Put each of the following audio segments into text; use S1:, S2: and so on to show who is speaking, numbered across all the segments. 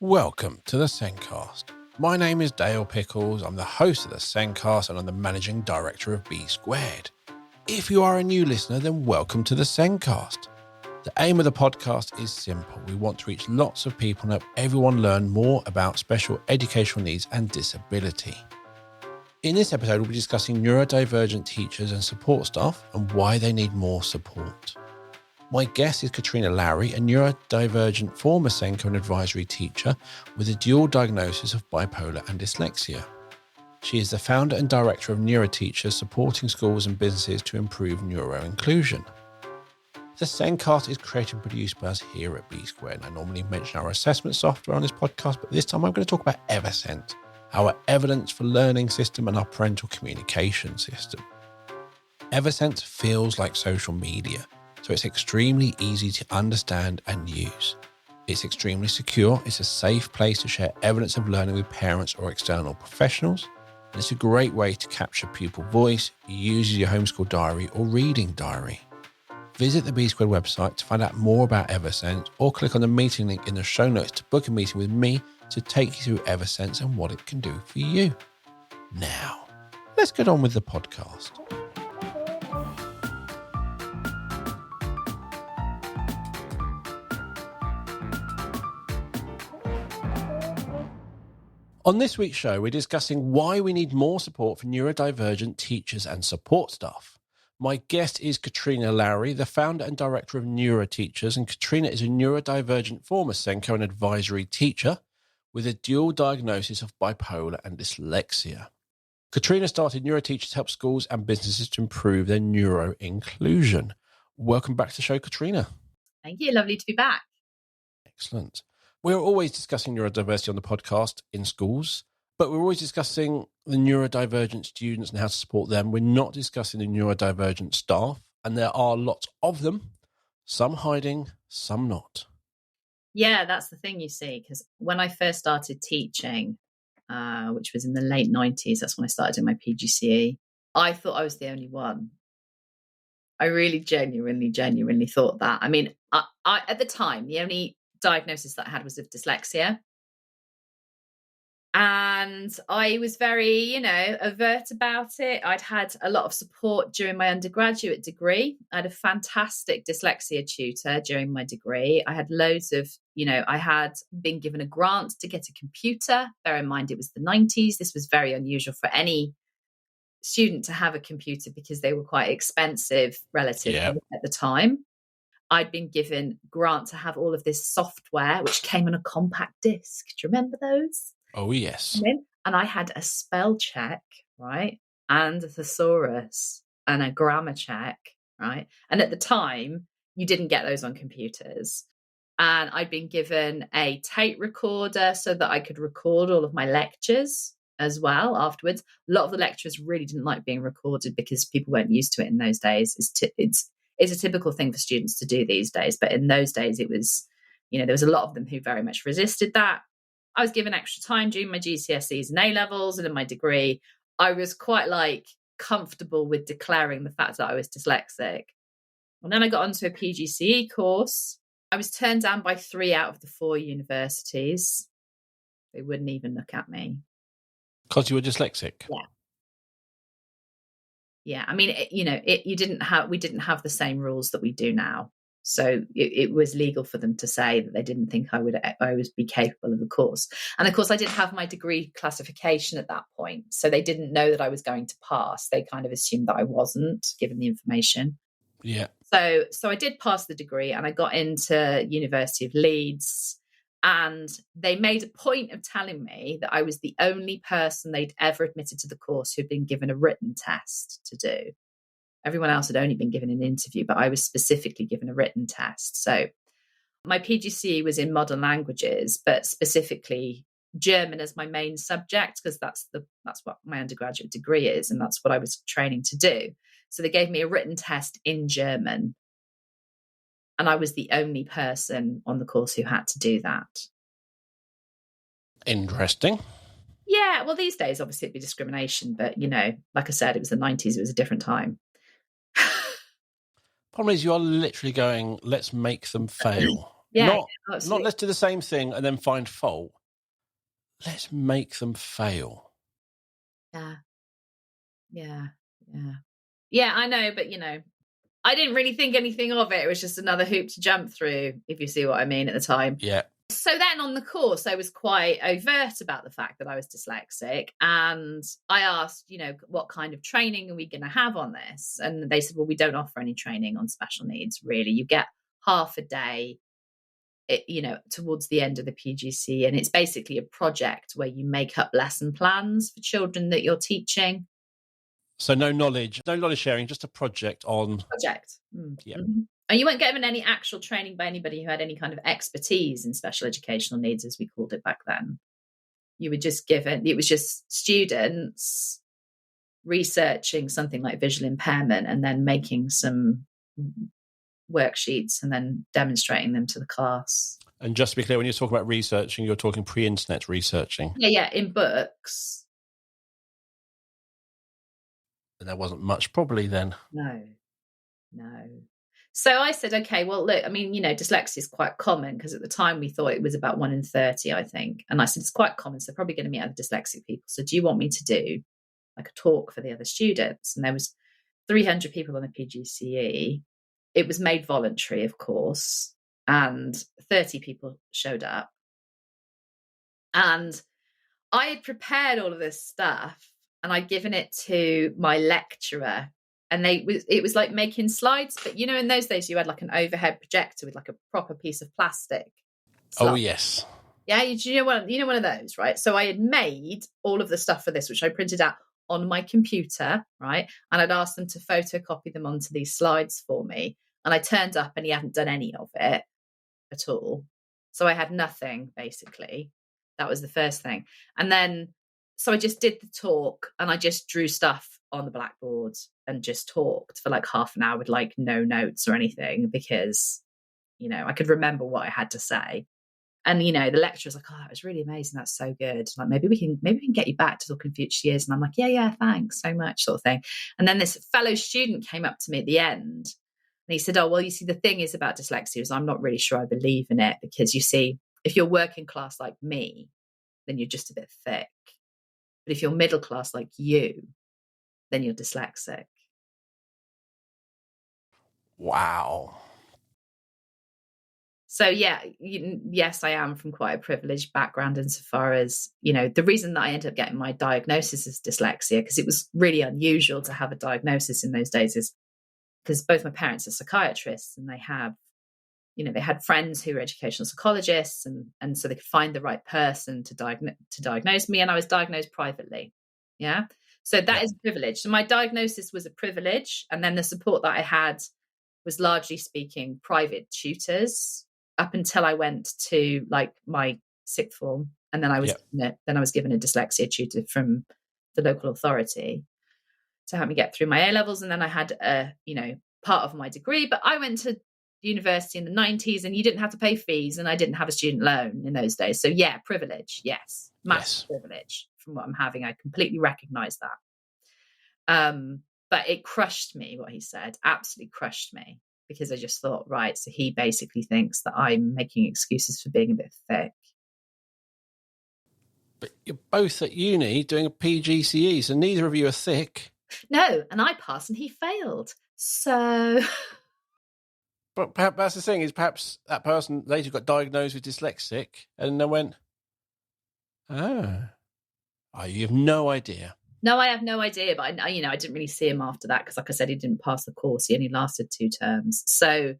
S1: Welcome to the Sencast. My name is Dale Pickles. I'm the host of the Sencast and I'm the managing director of B Squared. If you are a new listener, then welcome to the Sencast. The aim of the podcast is simple. We want to reach lots of people and help everyone learn more about special educational needs and disability. In this episode, we'll be discussing neurodivergent teachers and support staff and why they need more support. My guest is Catrina Lowri, a neurodivergent former Senko and advisory teacher with a dual diagnosis of bipolar and dyslexia. She is the founder and director of Neuroteachers, supporting schools and businesses to improve neuro-inclusion. The Sencast is created and produced by us here at B Squared. I normally mention our assessment software on this podcast, but this time I'm going to talk about Eversense, our evidence for learning system and our parental communication system. Eversense feels like social media. So it's extremely easy to understand and use. It's extremely secure. It's a safe place to share evidence of learning with parents or external professionals. And it's a great way to capture pupil voice, use your homeschool diary or reading diary. Visit the B Squared website to find out more about Eversense or click on the meeting link in the show notes to book a meeting with me to take you through Eversense and what it can do for you. Now, let's get on with the podcast. On this week's show, we're discussing why we need more support for neurodivergent teachers and support staff. My guest is Catrina Lowri, the founder and director of Neuroteachers, and Catrina is a neurodivergent former Senko and advisory teacher with a dual diagnosis of bipolar and dyslexia. Catrina started Neuroteachers to help schools and businesses to improve their neuro-inclusion. Welcome back to the show, Catrina.
S2: Thank you. Lovely to be back.
S1: Excellent. We're always discussing neurodiversity on the podcast in schools, but we're always discussing the neurodivergent students and how to support them. We're not discussing the neurodivergent staff, and there are lots of them, some hiding, some not.
S2: Yeah, that's the thing, you see, because when I first started teaching, which was in the late 90s, that's when I started doing my PGCE, I thought I was the only one. I really genuinely thought that. I mean, I at the time, the only diagnosis that I had was of dyslexia. And I was very, avert about it. I'd had a lot of support during my undergraduate degree. I had a fantastic dyslexia tutor during my degree. I had loads of, I had been given a grant to get a computer. Bear in mind, it was the 90s. This was very unusual for any student to have a computer because they were quite expensive relatively at the time. I'd been given grant to have all of this software, which came on a compact disc. Do you remember those?
S1: Oh, yes.
S2: And I had a spell check, right? And a thesaurus and a grammar check, right? And at the time, you didn't get those on computers. And I'd been given a tape recorder so that I could record all of my lectures as well afterwards. A lot of the lecturers really didn't like being recorded because people weren't used to it in those days. It's a typical thing for students to do these days. But in those days, it was, there was a lot of them who very much resisted that. I was given extra time during my GCSEs and A-levels and in my degree. I was quite comfortable with declaring the fact that I was dyslexic. And then I got onto a PGCE course. I was turned down by 3 out of the 4 universities. They wouldn't even look at me.
S1: Because you were dyslexic?
S2: Yeah. Yeah, I mean, we didn't have the same rules that we do now. So it was legal for them to say that they didn't think I would be capable of the course. And of course, I didn't have my degree classification at that point. So they didn't know that I was going to pass. They kind of assumed that I wasn't, given the information.
S1: Yeah.
S2: So I did pass the degree and I got into University of Leeds. And they made a point of telling me that I was the only person they'd ever admitted to the course who'd been given a written test to do. Everyone else had only been given an interview, but I was specifically given a written test. So my PGCE was in modern languages, but specifically German as my main subject, because that's what my undergraduate degree is, and that's what I was training to do. So they gave me a written test in German. And I was the only person on the course who had to do that.
S1: Interesting.
S2: Yeah, well, these days, obviously, it'd be discrimination. But, like I said, it was the 90s. It was a different time.
S1: Problem is, you are literally going, let's make them fail.
S2: Yeah,
S1: Not
S2: absolutely.
S1: let's do the same thing and then find fault. Let's make them fail.
S2: Yeah. Yeah. Yeah. Yeah, I know, but I didn't really think anything of it. It was just another hoop to jump through, if you see what I mean, at the time.
S1: Yeah.
S2: So then on the course, I was quite overt about the fact that I was dyslexic. And I asked, what kind of training are we going to have on this? And they said, well, we don't offer any training on special needs, really. You get half a day, towards the end of the PGC. And it's basically a project where you make up lesson plans for children that you're teaching.
S1: So no knowledge sharing, just a project on.
S2: Project.
S1: Yeah.
S2: Mm-hmm. And you weren't given any actual training by anybody who had any kind of expertise in special educational needs, as we called it back then. You were just given, it was just students researching something like visual impairment and then making some worksheets and then demonstrating them to the class.
S1: And just to be clear, when you're talking about researching, you're talking pre-internet researching.
S2: Yeah, in books.
S1: And there wasn't much probably then.
S2: No. So I said, okay, well, look, I mean, dyslexia is quite common, because at the time we thought it was about 1 in 30, I think. And I said, it's quite common, so probably going to meet other dyslexic people. So do you want me to do like a talk for the other students? And there was 300 people on the PGCE. It was made voluntary, of course, and 30 people showed up. And I had prepared all of this stuff and I'd given it to my lecturer. And it was like making slides, but in those days you had like an overhead projector with like a proper piece of plastic.
S1: Oh yes.
S2: Yeah, one of those, right? So I had made all of the stuff for this, which I printed out on my computer, right? And I'd asked them to photocopy them onto these slides for me. And I turned up and he hadn't done any of it at all. So I had nothing, basically. That was the first thing. And then, so I just did the talk and I just drew stuff on the blackboard and just talked for like half an hour with like no notes or anything, because, I could remember what I had to say. And, the lecturer was like, oh, that was really amazing. That's so good. Like, maybe we can get you back to talk in future years. And I'm like, yeah, thanks so much, sort of thing. And then this fellow student came up to me at the end and he said, oh, well, you see, the thing is about dyslexia is I'm not really sure I believe in it, because you see, if you're working class like me, then you're just a bit thick. But if you're middle class like you, then you're dyslexic.
S1: Wow.
S2: So, yeah, yes, I am from quite a privileged background insofar as, the reason that I ended up getting my diagnosis as dyslexia, because it was really unusual to have a diagnosis in those days, is because both my parents are psychiatrists and they have, they had friends who were educational psychologists, and so they could find the right person to diagnose me. And I was diagnosed privately. Yeah. So that is a privilege. So my diagnosis was a privilege. And then the support that I had was, largely speaking, private tutors up until I went to like my sixth form. And then I was given a dyslexia tutor from the local authority to help me get through my A-levels. And then I had part of my degree, but I went to university in the 90s and you didn't have to pay fees, and I didn't have a student loan in those days. So yeah, privilege. Yes. Massive privilege from what I'm having. I completely recognize that. But it crushed me, what he said, absolutely crushed me, because I just thought, right, so he basically thinks that I'm making excuses for being a bit thick.
S1: But you're both at uni doing a PGCE, so neither of you are thick.
S2: No, and I passed and he failed. So...
S1: But perhaps that's the thing, is perhaps that person later got diagnosed with dyslexic and then went, you have no idea.
S2: No, I have no idea. But, I didn't really see him after that because, like I said, he didn't pass the course. He only lasted 2 terms. So,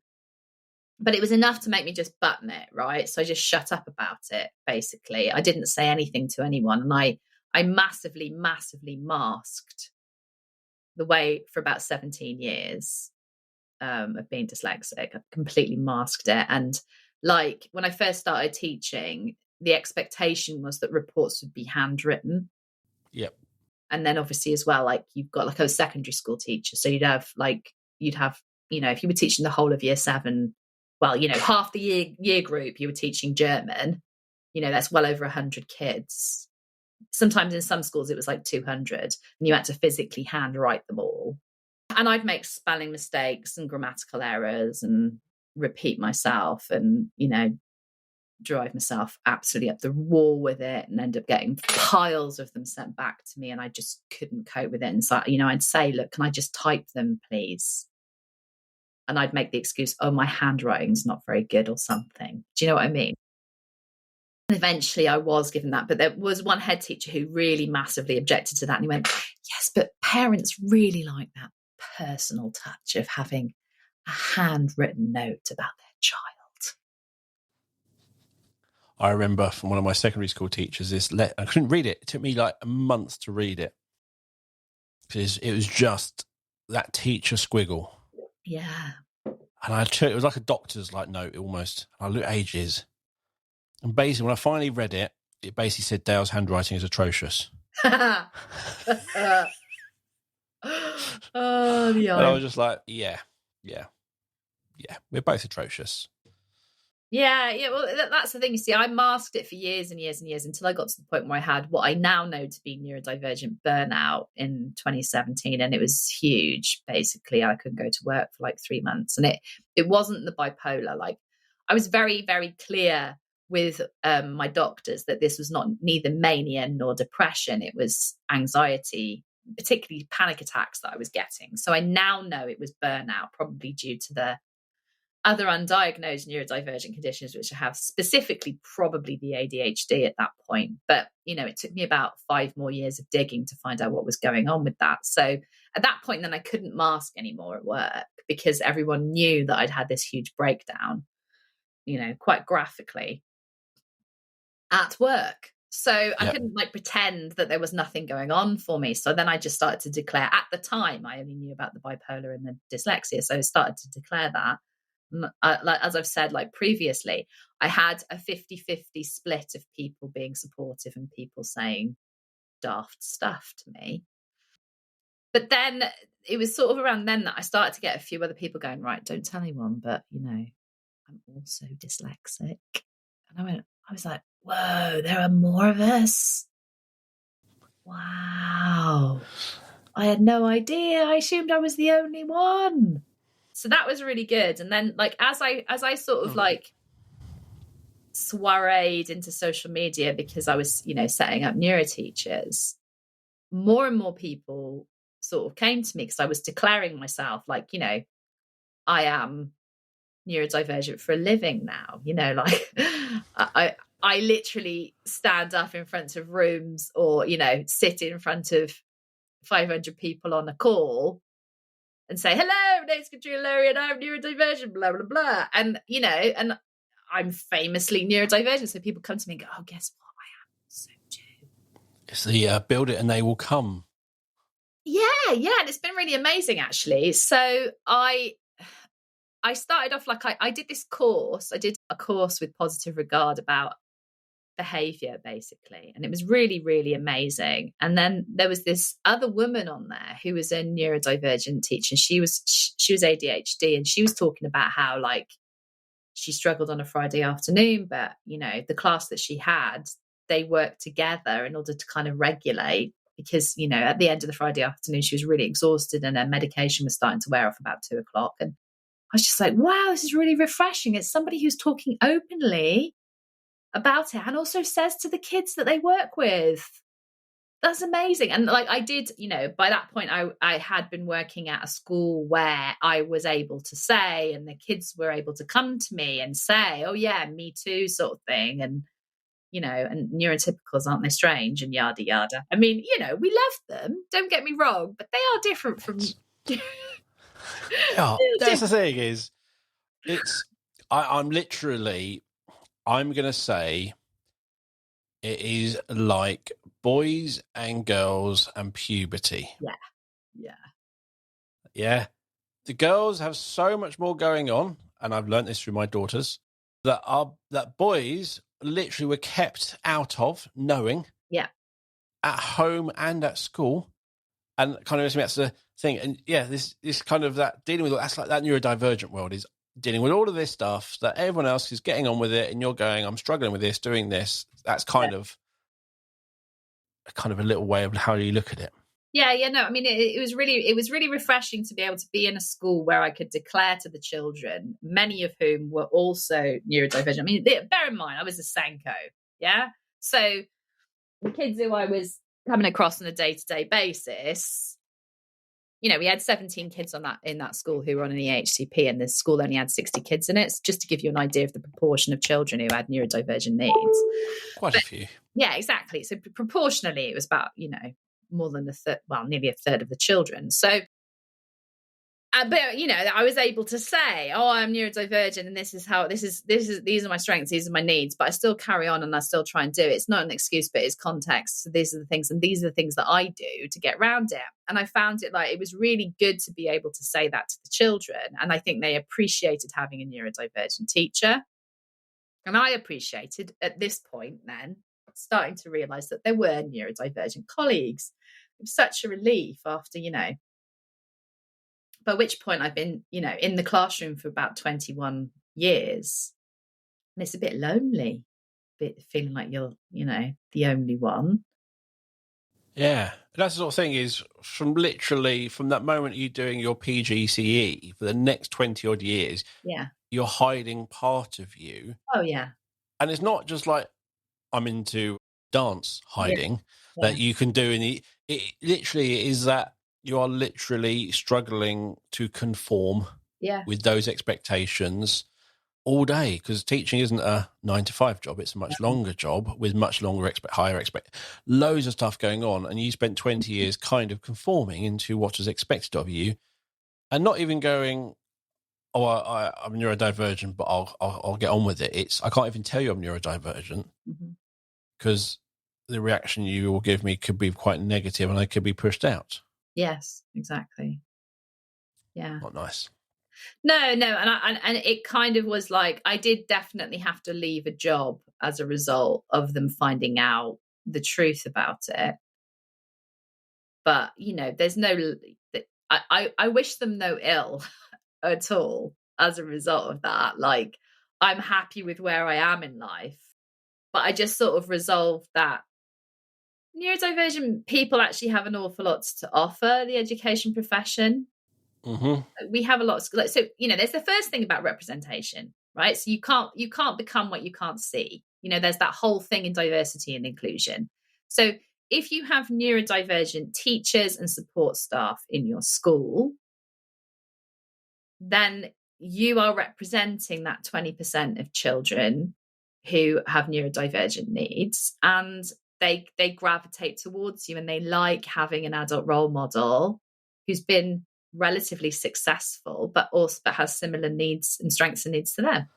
S2: but it was enough to make me just button it, right? So I just shut up about it, basically. I didn't say anything to anyone. And I massively, massively masked the way for about 17 years. Of being dyslexic. I completely masked it. And like when I first started teaching, the expectation was that reports would be handwritten.
S1: Yep.
S2: And then obviously as well, like you've got like a secondary school teacher. So you'd have, if you were teaching the whole of year 7, well, half the year group, you were teaching German, that's well over 100 kids. Sometimes in some schools it was like 200, and you had to physically handwrite them all. And I'd make spelling mistakes and grammatical errors and repeat myself and, drive myself absolutely up the wall with it and end up getting piles of them sent back to me, and I just couldn't cope with it. And so, I'd say, look, can I just type them, please? And I'd make the excuse, oh, my handwriting's not very good or something. Do you know what I mean? And eventually I was given that, but there was one head teacher who really massively objected to that. And he went, yes, but parents really like that personal touch of having a handwritten note about their child.
S1: I remember from one of my secondary school teachers, I couldn't read it. It took me like a month to read it because it was just that teacher squiggle.
S2: Yeah.
S1: And it was like a doctor's note almost. I looked ages. And basically, when I finally read it, it basically said Dale's handwriting is atrocious.
S2: Oh, the
S1: And I was just like, yeah, we're both atrocious.
S2: Yeah. Well, that's the thing. You see, I masked it for years and years and years until I got to the point where I had what I now know to be neurodivergent burnout in 2017. And it was huge. Basically, I couldn't go to work for like 3 months. And it wasn't the bipolar. I was very, very clear with my doctors that this was neither mania nor depression. It was anxiety, particularly panic attacks that I was getting. So I now know it was burnout, probably due to the other undiagnosed neurodivergent conditions, which I have, specifically probably the ADHD at that point. But, it took me about 5 more years of digging to find out what was going on with that. So at that point, then I couldn't mask anymore at work because everyone knew that I'd had this huge breakdown, quite graphically at work. So I couldn't pretend that there was nothing going on for me. So then I just started to declare. At the time, I only knew about the bipolar and the dyslexia. So I started to declare that. As I've said, previously, I had a 50-50 split of people being supportive and people saying daft stuff to me. But then it was sort of around then that I started to get a few other people going, right, don't tell anyone, but, I'm also dyslexic. And I was like, whoa, there are more of us. Wow. I had no idea. I assumed I was the only one. So that was really good. And then as I sort of soireed into social media because I was, setting up Neuroteachers, more and more people sort of came to me because I was declaring myself I am neurodivergent for a living now, I literally stand up in front of rooms or, sit in front of 500 people on a call and say, hello, my name's Catrina Lowri and I'm neurodivergent, blah, blah, blah. And, and I'm famously neurodivergent. So people come to me and go, oh, guess what? I am so too.
S1: It's the build it and they will come.
S2: Yeah. And it's been really amazing, actually. So I started off I did this course. I did a course with Positive Regard about behavior, basically, and it was really, really amazing. And then there was this other woman on there who was a neurodivergent teacher. She was ADHD, and she was talking about how she struggled on a Friday afternoon, but the class that she had, they worked together in order to kind of regulate because at the end of the Friday afternoon she was really exhausted and her medication was starting to wear off about 2 o'clock. And I was just like, wow, this is really refreshing. It's somebody who's talking openly about it and also says to the kids that they work with. That's amazing. And I did, by that point I had been working at a school where I was able to say, and the kids were able to come to me and say, oh yeah, me too, sort of thing. And and neurotypicals, aren't they strange, and yada yada. I mean, we love them, don't get me wrong, but they are different from
S1: that's the thing is I'm going to say it is like boys and girls and puberty. Yeah. The girls have so much more going on, and I've learned this through my daughters, that boys literally were kept out of knowing at home and at school. And kind of that's the thing. And this kind of that dealing with that's like that neurodivergent world is dealing with all of this stuff that everyone else is getting on with it, and you're going, I'm struggling with this, doing this. That's kind of a little way of how you look at it.
S2: No, I mean, it was really refreshing to be able to be in a school where I could declare to the children, many of whom were also neurodivergent. I mean, bear in mind, I was a Senko, yeah? So the kids who I was coming across on a day-to-day basis, we had 17 kids in that school who were on an EHCP, and this school only had 60 kids in it, just to give you an idea of the proportion of children who had neurodivergent needs.
S1: Quite a few.
S2: Yeah, exactly. So proportionally, it was about, more than nearly a third of the children. So, but I was able to say, "Oh, I'm neurodivergent, and these are my strengths, these are my needs." But I still carry on, and I still try and do it. It's not an excuse, but it's context. So these are the things, and these are the things that I do to get around it. And I found it was really good to be able to say that to the children, and I think they appreciated having a neurodivergent teacher. And I appreciated at this point then starting to realize that there were neurodivergent colleagues. It was such a relief after, by which point I've been, in the classroom for about 21 years. And it's a bit lonely, feeling like you're, the only one.
S1: Yeah. That's the sort of thing is from that moment you're doing your PGCE for the next 20 odd years.
S2: Yeah.
S1: You're hiding part of you.
S2: Oh, yeah.
S1: And it's not just like I'm into dance hiding that you can do. It literally is that you are literally struggling to conform with those expectations all day, because teaching isn't a 9-to-5 job. It's a much longer job with much longer loads of stuff going on. And you spent 20 years kind of conforming into what was expected of you and not even going, "Oh, I'm neurodivergent, but I'll get on with it." I can't even tell you I'm neurodivergent because the reaction you will give me could be quite negative and I could be pushed out.
S2: Yes, exactly. Yeah.
S1: Not nice.
S2: No, and it kind of was like I did definitely have to leave a job as a result of them finding out the truth about it. But there's no. I wish them no ill at all as a result of that. Like, I'm happy with where I am in life, but I just sort of resolved that neurodivergent people actually have an awful lot to offer the education profession. We have a lot of so there's the first thing about representation, right? So you can't become what you can't see. There's that whole thing in diversity and inclusion. So if you have neurodivergent teachers and support staff in your school, then you are representing that 20% of children who have neurodivergent needs, and they gravitate towards you, and they like having an adult role model who's been relatively successful but has similar needs and strengths and needs to them.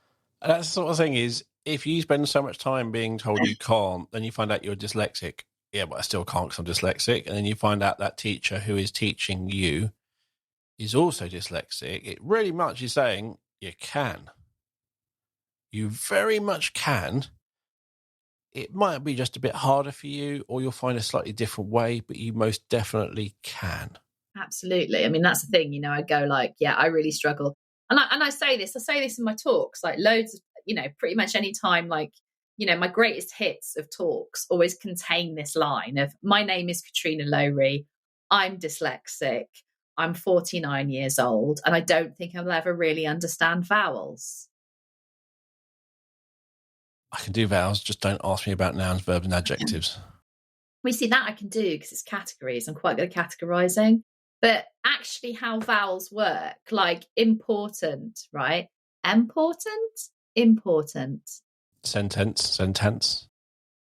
S1: And that's the sort of thing is, if you spend so much time being told you can't, then you find out you're dyslexic. Yeah, but I still can't because I'm dyslexic. And then you find out that teacher who is teaching you is also dyslexic. It really much is saying you can. You very much can. It might be just a bit harder for you, or you'll find a slightly different way, but you most definitely can.
S2: Absolutely. I mean, that's the thing, I go like, yeah, I really struggle. And I say this in my talks, like loads of, pretty much any time, like, my greatest hits of talks always contain this line of, "My name is Catrina Lowri. I'm dyslexic. I'm 49 years old, and I don't think I'll ever really understand vowels."
S1: I can do vowels, just don't ask me about nouns, verbs, and adjectives.
S2: We see that I can do because it's categories. I'm quite good at categorizing. But actually how vowels work, like important, right? Important.
S1: Sentence.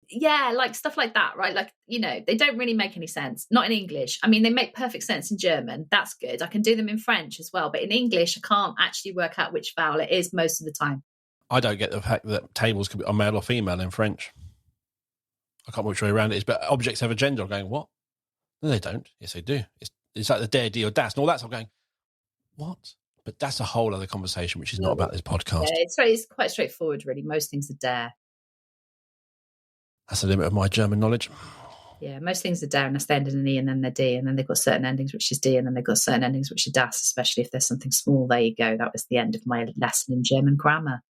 S2: Yeah, like stuff like that, right? Like, they don't really make any sense. Not in English. I mean, they make perfect sense in German. That's good. I can do them in French as well. But in English, I can't actually work out which vowel it is most of the time.
S1: I don't get the fact that tables could be male or female in French. I can't remember which way around it is, but objects have a gender. I'm going, what? No, they don't. Yes, they do. It's like the dare, D, or das and all that. So I'm going, what? But that's a whole other conversation, which is not about this podcast.
S2: Yeah, it's quite straightforward, really. Most things are dare.
S1: That's the limit of my German knowledge.
S2: Yeah, most things are dare, and they end in an E and then they're D, and then they've got certain endings, which is D, and then they've got certain endings, which are das, especially if there's something small. There you go. That was the end of my lesson in German grammar.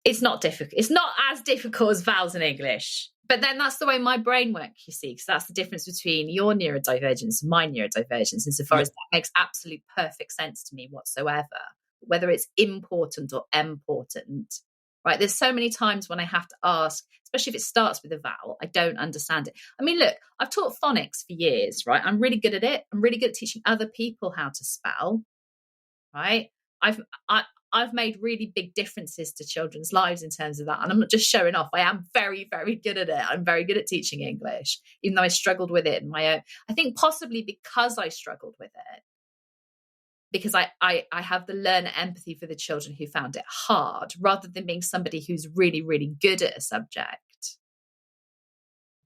S2: It's not difficult. It's not as difficult as vowels in English. But then that's the way my brain works, you see, because that's the difference between your neurodivergence and my neurodivergence, insofar as that makes absolute perfect sense to me whatsoever, whether it's important or important, right? There's so many times when I have to ask, especially if it starts with a vowel, I don't understand it. I mean, look, I've taught phonics for years, right? I'm really good at it. I'm really good at teaching other people how to spell, right? I've made really big differences to children's lives in terms of that. And I'm not just showing off. I am very, very good at it. I'm very good at teaching English, even though I struggled with it in my own. I think possibly because I struggled with it, because I have the learner empathy for the children who found it hard, rather than being somebody who's really, really good at a subject,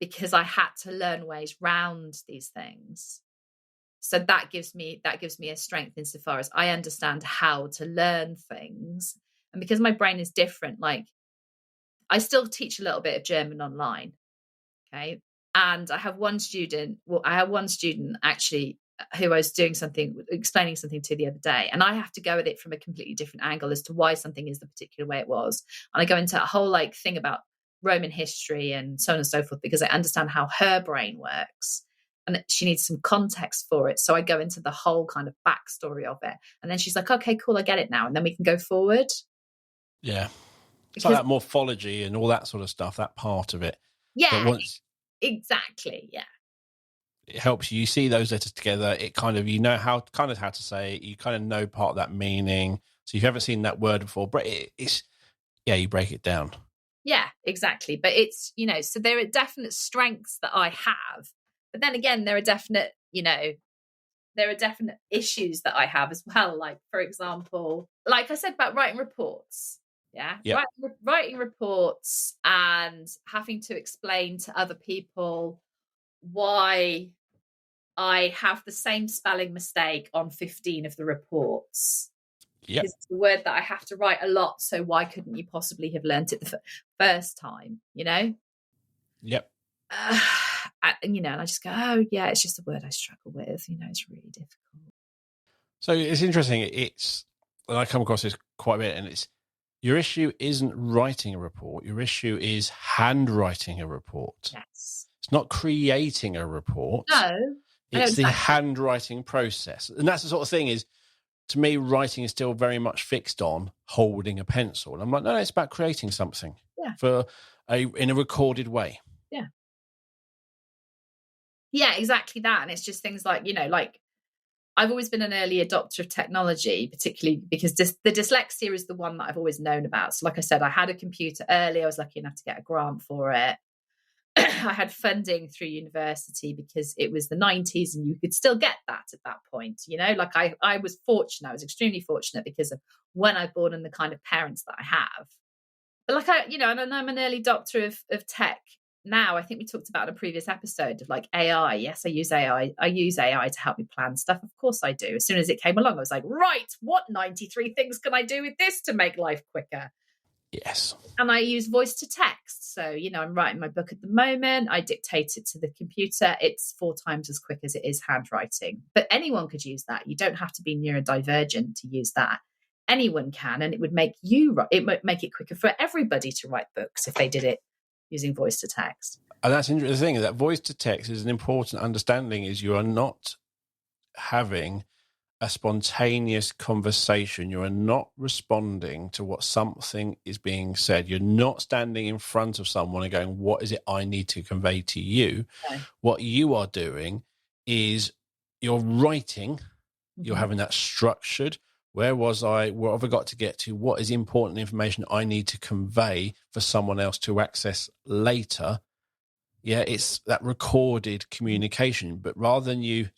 S2: because I had to learn ways round these things. So that gives me a strength insofar as I understand how to learn things. And because my brain is different, like I still teach a little bit of German online. Okay. And I have one student actually who I was explaining something to the other day. And I have to go at it from a completely different angle as to why something is the particular way it was. And I go into a whole thing about Roman history and so on and so forth, because I understand how her brain works. And she needs some context for it. So I go into the whole kind of backstory of it. And then she's like, okay, cool, I get it now. And then we can go forward.
S1: Yeah. It's like that morphology and all that sort of stuff, that part of it.
S2: Yeah, exactly. Yeah.
S1: It helps you see those letters together. It kind of, you know how to say it. You kind of know part of that meaning. So if you haven't seen that word before, but you break it down.
S2: Yeah, exactly. But it's, so there are definite strengths that I have. But then again, there are definite issues that I have as well. Like, for example, like I said about writing reports. Yeah.
S1: Yep.
S2: Writing reports and having to explain to other people why I have the same spelling mistake on 15 of the reports.
S1: Yeah.
S2: It's the word that I have to write a lot. So why couldn't you possibly have learnt it the first time,
S1: Yep.
S2: And I just go, oh yeah, it's just a word I struggle with. It's really difficult.
S1: So it's interesting. And I come across this quite a bit, and it's, your issue isn't writing a report. Your issue is handwriting a report.
S2: Yes.
S1: It's not creating a report.
S2: No.
S1: It's the handwriting process. And that's the sort of thing is, to me, writing is still very much fixed on holding a pencil. And I'm like, no, it's about creating something in a recorded way.
S2: Yeah. Yeah, exactly that. And it's just things like, I've always been an early adopter of technology, particularly because the dyslexia is the one that I've always known about. So like I said, I had a computer early. I was lucky enough to get a grant for it. I had funding through university because it was the 90s and you could still get that at that point. I was fortunate. I was extremely fortunate because of when I was born and the kind of parents that I have. But and I'm an early adopter of tech. Now, I think we talked about in a previous episode of AI. Yes, I use AI. I use AI to help me plan stuff. Of course I do. As soon as it came along, I was like, right, what 93 things can I do with this to make life quicker?
S1: Yes.
S2: And I use voice to text. So, I'm writing my book at the moment. I dictate it to the computer. It's 4 times as quick as it is handwriting. But anyone could use that. You don't have to be neurodivergent to use that. Anyone can. And it would make it quicker for everybody to write books if they did it using voice to text.
S1: And that's interesting. The thing that voice to text is an important understanding, is you are not having a spontaneous conversation. You are not responding to what something is being said. You're not standing in front of someone and going, what is it I need to convey to you? Okay. What you are doing is you're writing, you're having that structured. Where was I? What have I got to get to? What is important information I need to convey for someone else to access later? Yeah, it's that recorded communication. But rather than you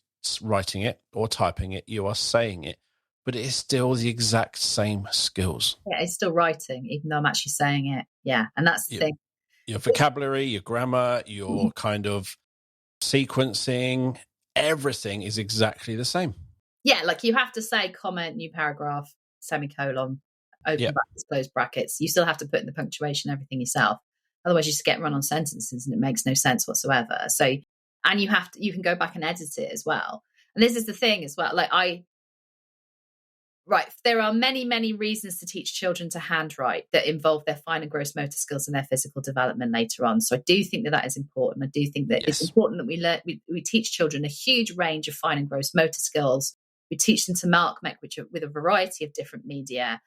S1: writing it or typing it, you are saying it. But it is still the exact same skills.
S2: Yeah, it's still writing, even though I'm actually saying it. Yeah, and that's the thing.
S1: Your vocabulary, your grammar, your kind of sequencing, everything is exactly the same.
S2: Yeah, you have to say comment, new paragraph, semicolon, open brackets, close brackets. You still have to put in the punctuation, everything yourself. Otherwise, you just get run on sentences and it makes no sense whatsoever. So, and you can go back and edit it as well. And this is the thing as well. right, there are many, many reasons to teach children to handwrite that involve their fine and gross motor skills and their physical development later on. So I do think that is important. I do think that it's important that we teach children a huge range of fine and gross motor skills. We teach them to mark with a variety of different media.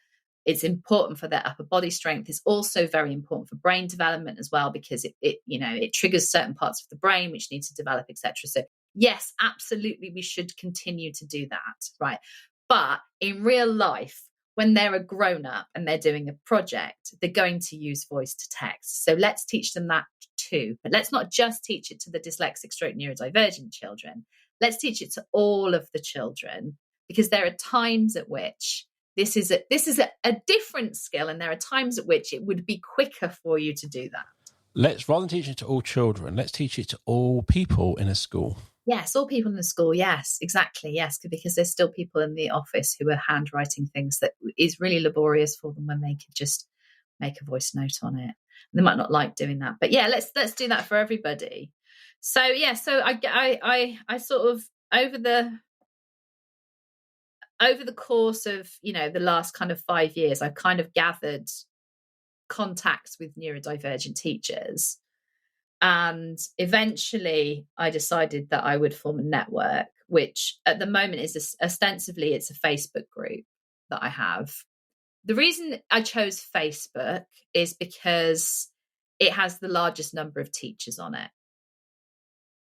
S2: It's important for their upper body strength. It's also very important for brain development as well, because it triggers certain parts of the brain which need to develop, etc. So yes, absolutely, we should continue to do that, right? But in real life, when they're a grown-up and they're doing a project, they're going to use voice to text. So let's teach them that too. But let's not just teach it to the dyslexic stroke neurodivergent children. Let's teach it to all of the children, because there are times at which this is a different skill, and there are times at which it would be quicker for you to do that.
S1: Rather than teaching it to all children, let's teach it to all people in a school.
S2: Yes, all people in the school. Yes, exactly. Yes, because there's still people in the office who are handwriting things that is really laborious for them when they could just make a voice note on it. And they might not like doing that, but yeah, let's do that for everybody. So yeah, so I sort of over the course of the last kind of 5 years, I've kind of gathered contacts with neurodivergent teachers. And eventually I decided that I would form a network, which at the moment is ostensibly it's a Facebook group that I have. The reason I chose Facebook is because it has the largest number of teachers on it.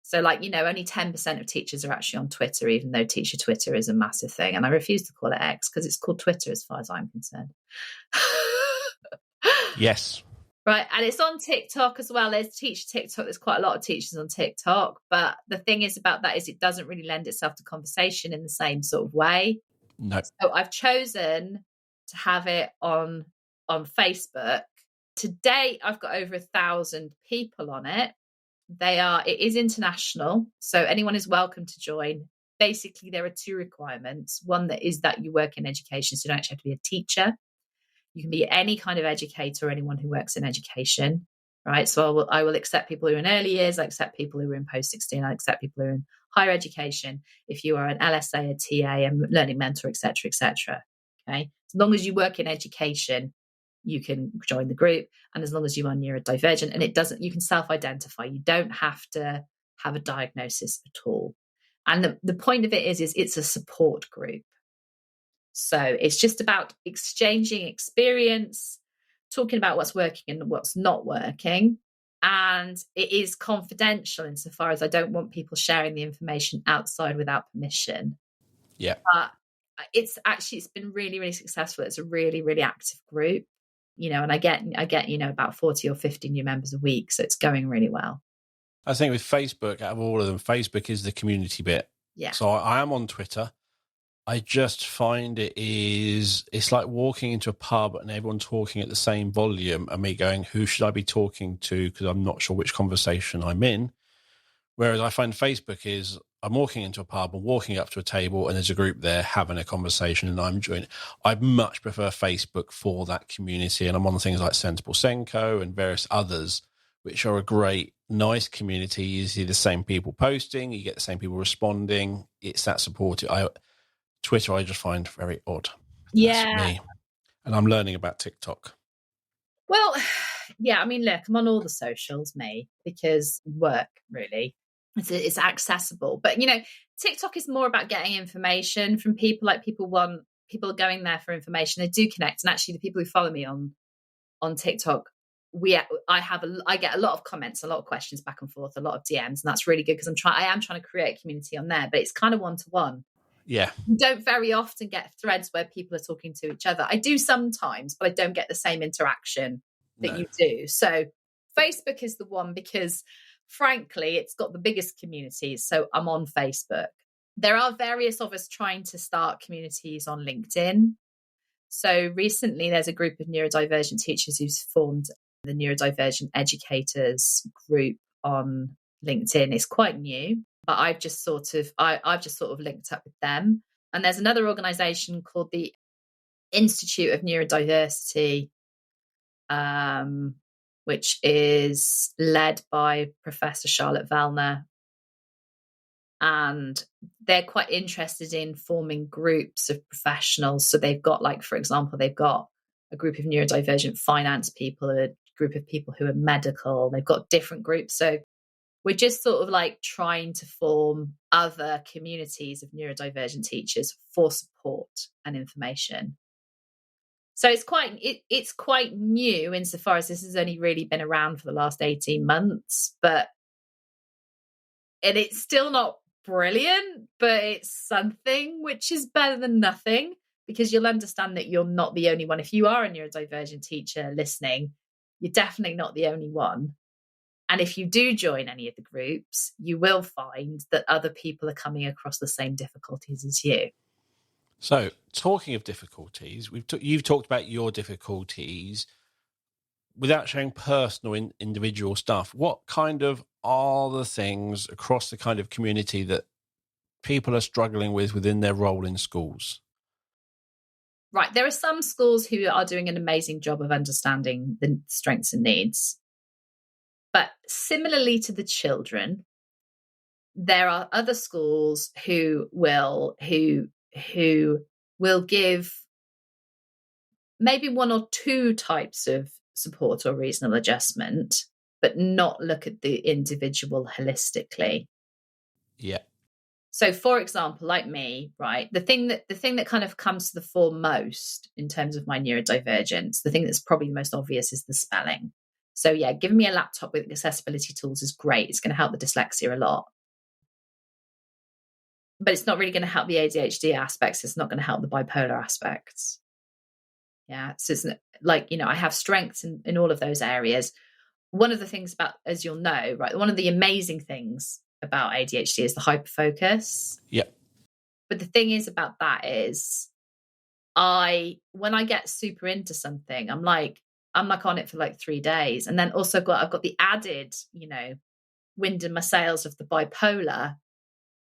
S2: So only 10% of teachers are actually on Twitter, even though teacher Twitter is a massive thing. And I refuse to call it X because it's called Twitter as far as I'm concerned.
S1: Yes.
S2: Right. And it's on TikTok as well. There's teacher TikTok. There's quite a lot of teachers on TikTok. But the thing is about that is it doesn't really lend itself to conversation in the same sort of way.
S1: No.
S2: So I've chosen to have it on Facebook. To date, I've got over 1,000 people on it. It is international. So anyone is welcome to join. Basically, there are 2 requirements. One that you work in education. So you don't actually have to be a teacher. You can be any kind of educator or anyone who works in education, right? So I will accept people who are in early years. I accept people who are in post-16. I accept people who are in higher education. If you are an LSA, a TA, a learning mentor, etc., etc. Okay. As long as you work in education, you can join the group. And as long as you are neurodivergent, and you can self-identify. You don't have to have a diagnosis at all. And the point of it is it's a support group. So it's just about exchanging experience, talking about what's working and what's not working. And it is confidential insofar as I don't want people sharing the information outside without permission.
S1: Yeah.
S2: But it's been really, really successful. It's a really, really active group, and I get about 40 or 50 new members a week. So it's going really well.
S1: I think with Facebook, out of all of them, Facebook is the community bit.
S2: Yeah.
S1: So I am on Twitter. I just find it's like walking into a pub and everyone talking at the same volume and me going, who should I be talking to? Because I'm not sure which conversation I'm in. Whereas I find Facebook is I'm walking into a pub and walking up to a table and there's a group there having a conversation and I'm joining. I much prefer Facebook for that community. And I'm on things like Sensible Senko and various others, which are a great, nice community. You see the same people posting, you get the same people responding. It's that supportive. Twitter, I just find very odd.
S2: Yeah.
S1: That's me. And I'm learning about TikTok.
S2: Well, yeah, I mean, look, I'm on all the socials, because work, really. It's accessible. But, TikTok is more about getting information from people. Like people are going there for information. They do connect. And actually, the people who follow me on TikTok, I get a lot of comments, a lot of questions back and forth, a lot of DMs. And that's really good because I am trying to create a community on there, but it's kind of one-to-one.
S1: Yeah.
S2: You don't very often get threads where people are talking to each other. I do sometimes, but I don't get the same interaction that you do. So Facebook is the one because, frankly, it's got the biggest communities. So I'm on Facebook. There are various of us trying to start communities on LinkedIn. So recently there's a group of neurodivergent teachers who's formed the Neurodivergent Educators group on LinkedIn. It's quite new. But I've just sort of linked up with them. And there's another organization called the Institute of Neurodiversity, which is led by Professor Charlotte Vellner. and they're quite interested in forming groups of professionals. So they've got, like, for example, they've got a group of neurodivergent finance people, a group of people who are medical. They've got different groups. So we're just sort of like trying to form other communities of neurodivergent teachers for support and information. So it's quite new insofar as this has only really been around for the last 18 months, and it's still not brilliant, but it's something, which is better than nothing, because you'll understand that you're not the only one. If you are a neurodivergent teacher listening, you're definitely not the only one. And if you do join any of the groups, you will find that other people are coming across the same difficulties as you.
S1: So, talking of difficulties, you've talked about your difficulties without sharing personal individual stuff. What kind of are the things across the kind of community that people are struggling with within their role in schools?
S2: Right. There are some schools who are doing an amazing job of understanding the strengths and needs. But similarly to the children, there are other schools who will give maybe one or two types of support or reasonable adjustment, but not look at the individual holistically.
S1: Yeah.
S2: So, for example, like me, right, the thing that kind of comes to the fore most in terms of my neurodivergence, the thing that's probably the most obvious is the spelling. So, yeah, giving me a laptop with accessibility tools is great. It's going to help the dyslexia a lot. But it's not really going to help the ADHD aspects. It's not going to help the bipolar aspects. Yeah. So it's like, I have strengths in all of those areas. One of the things about, as you'll know, right, one of the amazing things about ADHD is the hyperfocus.
S1: Yeah.
S2: But the thing is about that is when I get super into something, I'm like on it for like 3 days. And then also I've got the added, wind in my sails of the bipolar,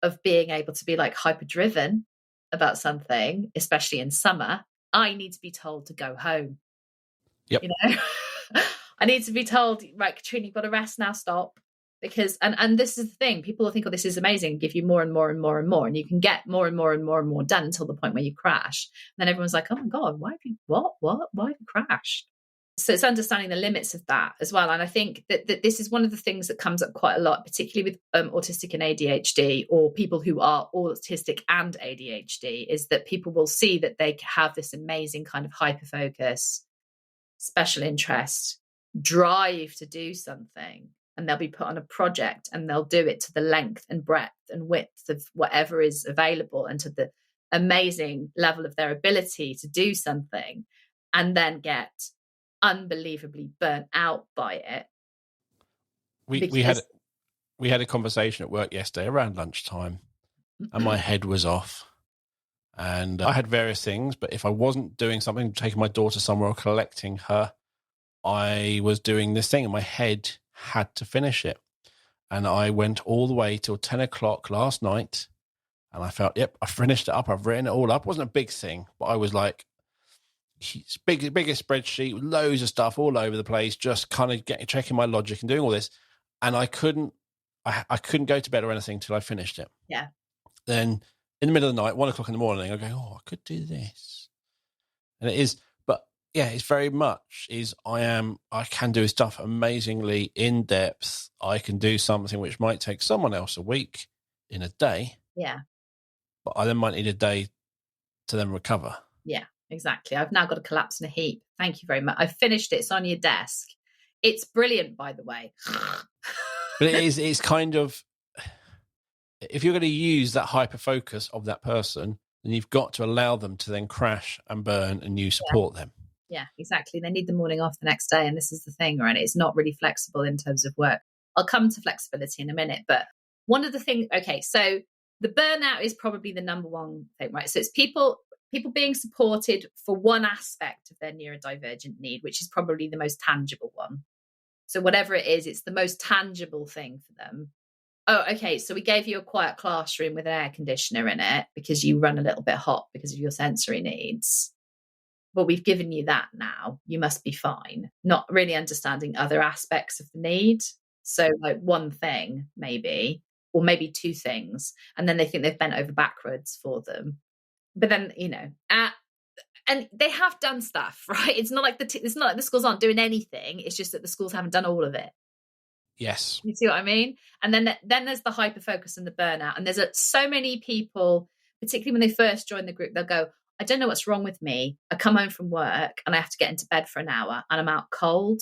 S2: of being able to be like hyper driven about something, especially in summer. I need to be told to go home.
S1: Yep.
S2: I need to be told, right, Catrina, you've got to rest now, stop. Because, and this is the thing, people will think, oh, this is amazing, and give you more and more and more and more. And you can get more and more and more and more done until the point where you crash. And then everyone's like, oh my God, why have you crashed? So it's understanding the limits of that as well. And I think that this is one of the things that comes up quite a lot, particularly with autistic and ADHD, or people who are autistic and ADHD, is that people will see that they have this amazing kind of hyperfocus, special interest, drive to do something. And they'll be put on a project and they'll do it to the length and breadth and width of whatever is available and to the amazing level of their ability to do something, and then get unbelievably burnt out by it.
S1: We had a conversation at work yesterday around lunchtime, and my head was off. And I had various things, but if I wasn't doing something, taking my daughter somewhere or collecting her, I was doing this thing and my head had to finish it. And I went all the way till 10 o'clock last night, and I felt, yep, I finished it up. I've written it all up. It wasn't a big thing, but I was like, biggest spreadsheet with loads of stuff all over the place, just kind of checking my logic and doing all this. And I couldn't go to bed or anything till I finished it.
S2: Yeah.
S1: Then in the middle of the night, 1 o'clock in the morning, I go, oh, I could do this. And it is, but yeah, it's very much I can do stuff amazingly in depth. I can do something which might take someone else a week in a day.
S2: Yeah.
S1: But I then might need a day to then recover.
S2: Yeah, exactly. I've now got a collapse in a heap. Thank you very much. I've finished it. It's on your desk. It's brilliant, by the way.
S1: But it's kind of, if you're going to use that hyper focus of that person, then you've got to allow them to then crash and burn, and you support them.
S2: Yeah, exactly. They need the morning off the next day. And this is the thing, right? It's not really flexible in terms of work. I'll come to flexibility in a minute. But one of the things, okay, so the burnout is probably the number one thing, right? So it's people being supported for one aspect of their neurodivergent need, which is probably the most tangible one. So whatever it is, it's the most tangible thing for them. Oh, okay, so we gave you a quiet classroom with an air conditioner in it because you run a little bit hot because of your sensory needs. But we've given you that now. You must be fine. Not really understanding other aspects of the need. So like one thing maybe, or maybe 2 things, and then they think they've bent over backwards for them. But then, and they have done stuff, right? It's not like the schools aren't doing anything. It's just that the schools haven't done all of it.
S1: Yes.
S2: You see what I mean? And then there's the hyper focus and the burnout. And there's so many people, particularly when they first join the group, they'll go, I don't know what's wrong with me. I come home from work and I have to get into bed for an hour and I'm out cold.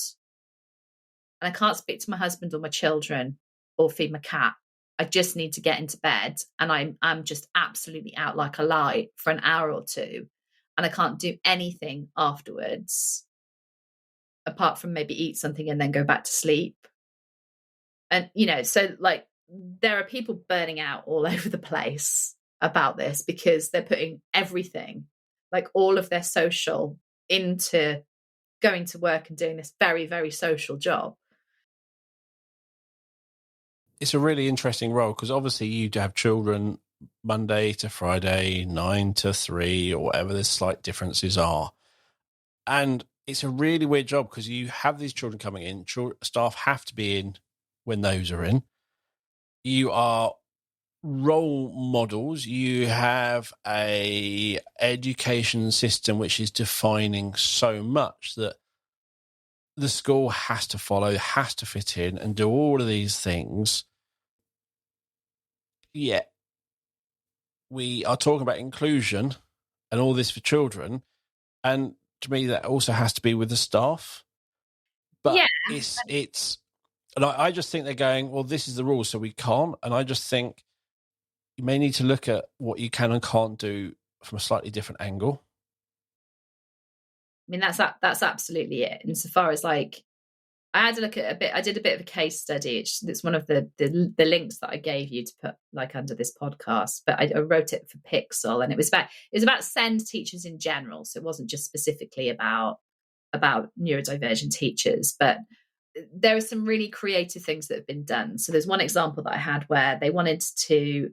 S2: And I can't speak to my husband or my children or feed my cat. I just need to get into bed. And I'm just absolutely out like a light for an hour or two. And I can't do anything afterwards, apart from maybe eat something and then go back to sleep. And, so like there are people burning out all over the place about this because they're putting everything, like all of their social, into going to work and doing this very, very social job.
S1: It's a really interesting role because obviously you have children Monday to Friday, 9 to 3 or whatever the slight differences are. And it's a really weird job because you have these children coming in, staff have to be in when those are in. You are role models. You have a education system which is defining so much that the school has to follow, has to fit in and do all of these things. Yet we are talking about inclusion and all this for children. And to me, that also has to be with the staff. But it's and I just think they're going, well, this is the rule, so we can't. And I just think you may need to look at what you can and can't do from a slightly different angle.
S2: I mean, that's absolutely it. Insofar as like, I did a bit of a case study. It's one of the links that I gave you to put like under this podcast, but I wrote it for Pixel, and it was about SEND teachers in general. So it wasn't just specifically about neurodivergent teachers, but there are some really creative things that have been done. So there's one example that I had where they wanted to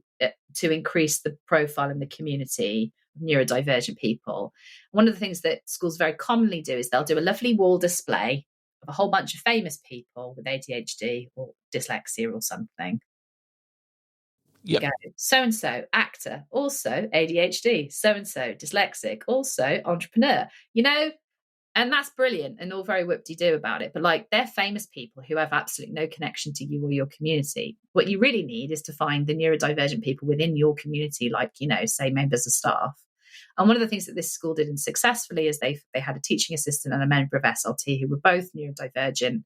S2: increase the profile in the community of neurodivergent people. One of the things that schools very commonly do is they'll do a lovely wall display of a whole bunch of famous people with ADHD or dyslexia or something.
S1: Yeah.
S2: So-and-so, actor, also ADHD, so-and-so, dyslexic, also entrepreneur, and that's brilliant and all very whoop-de-doo about it. But like, they're famous people who have absolutely no connection to you or your community. What you really need is to find the neurodivergent people within your community, like, say members of staff. And one of the things that this school did successfully is they had a teaching assistant and a member of SLT who were both neurodivergent,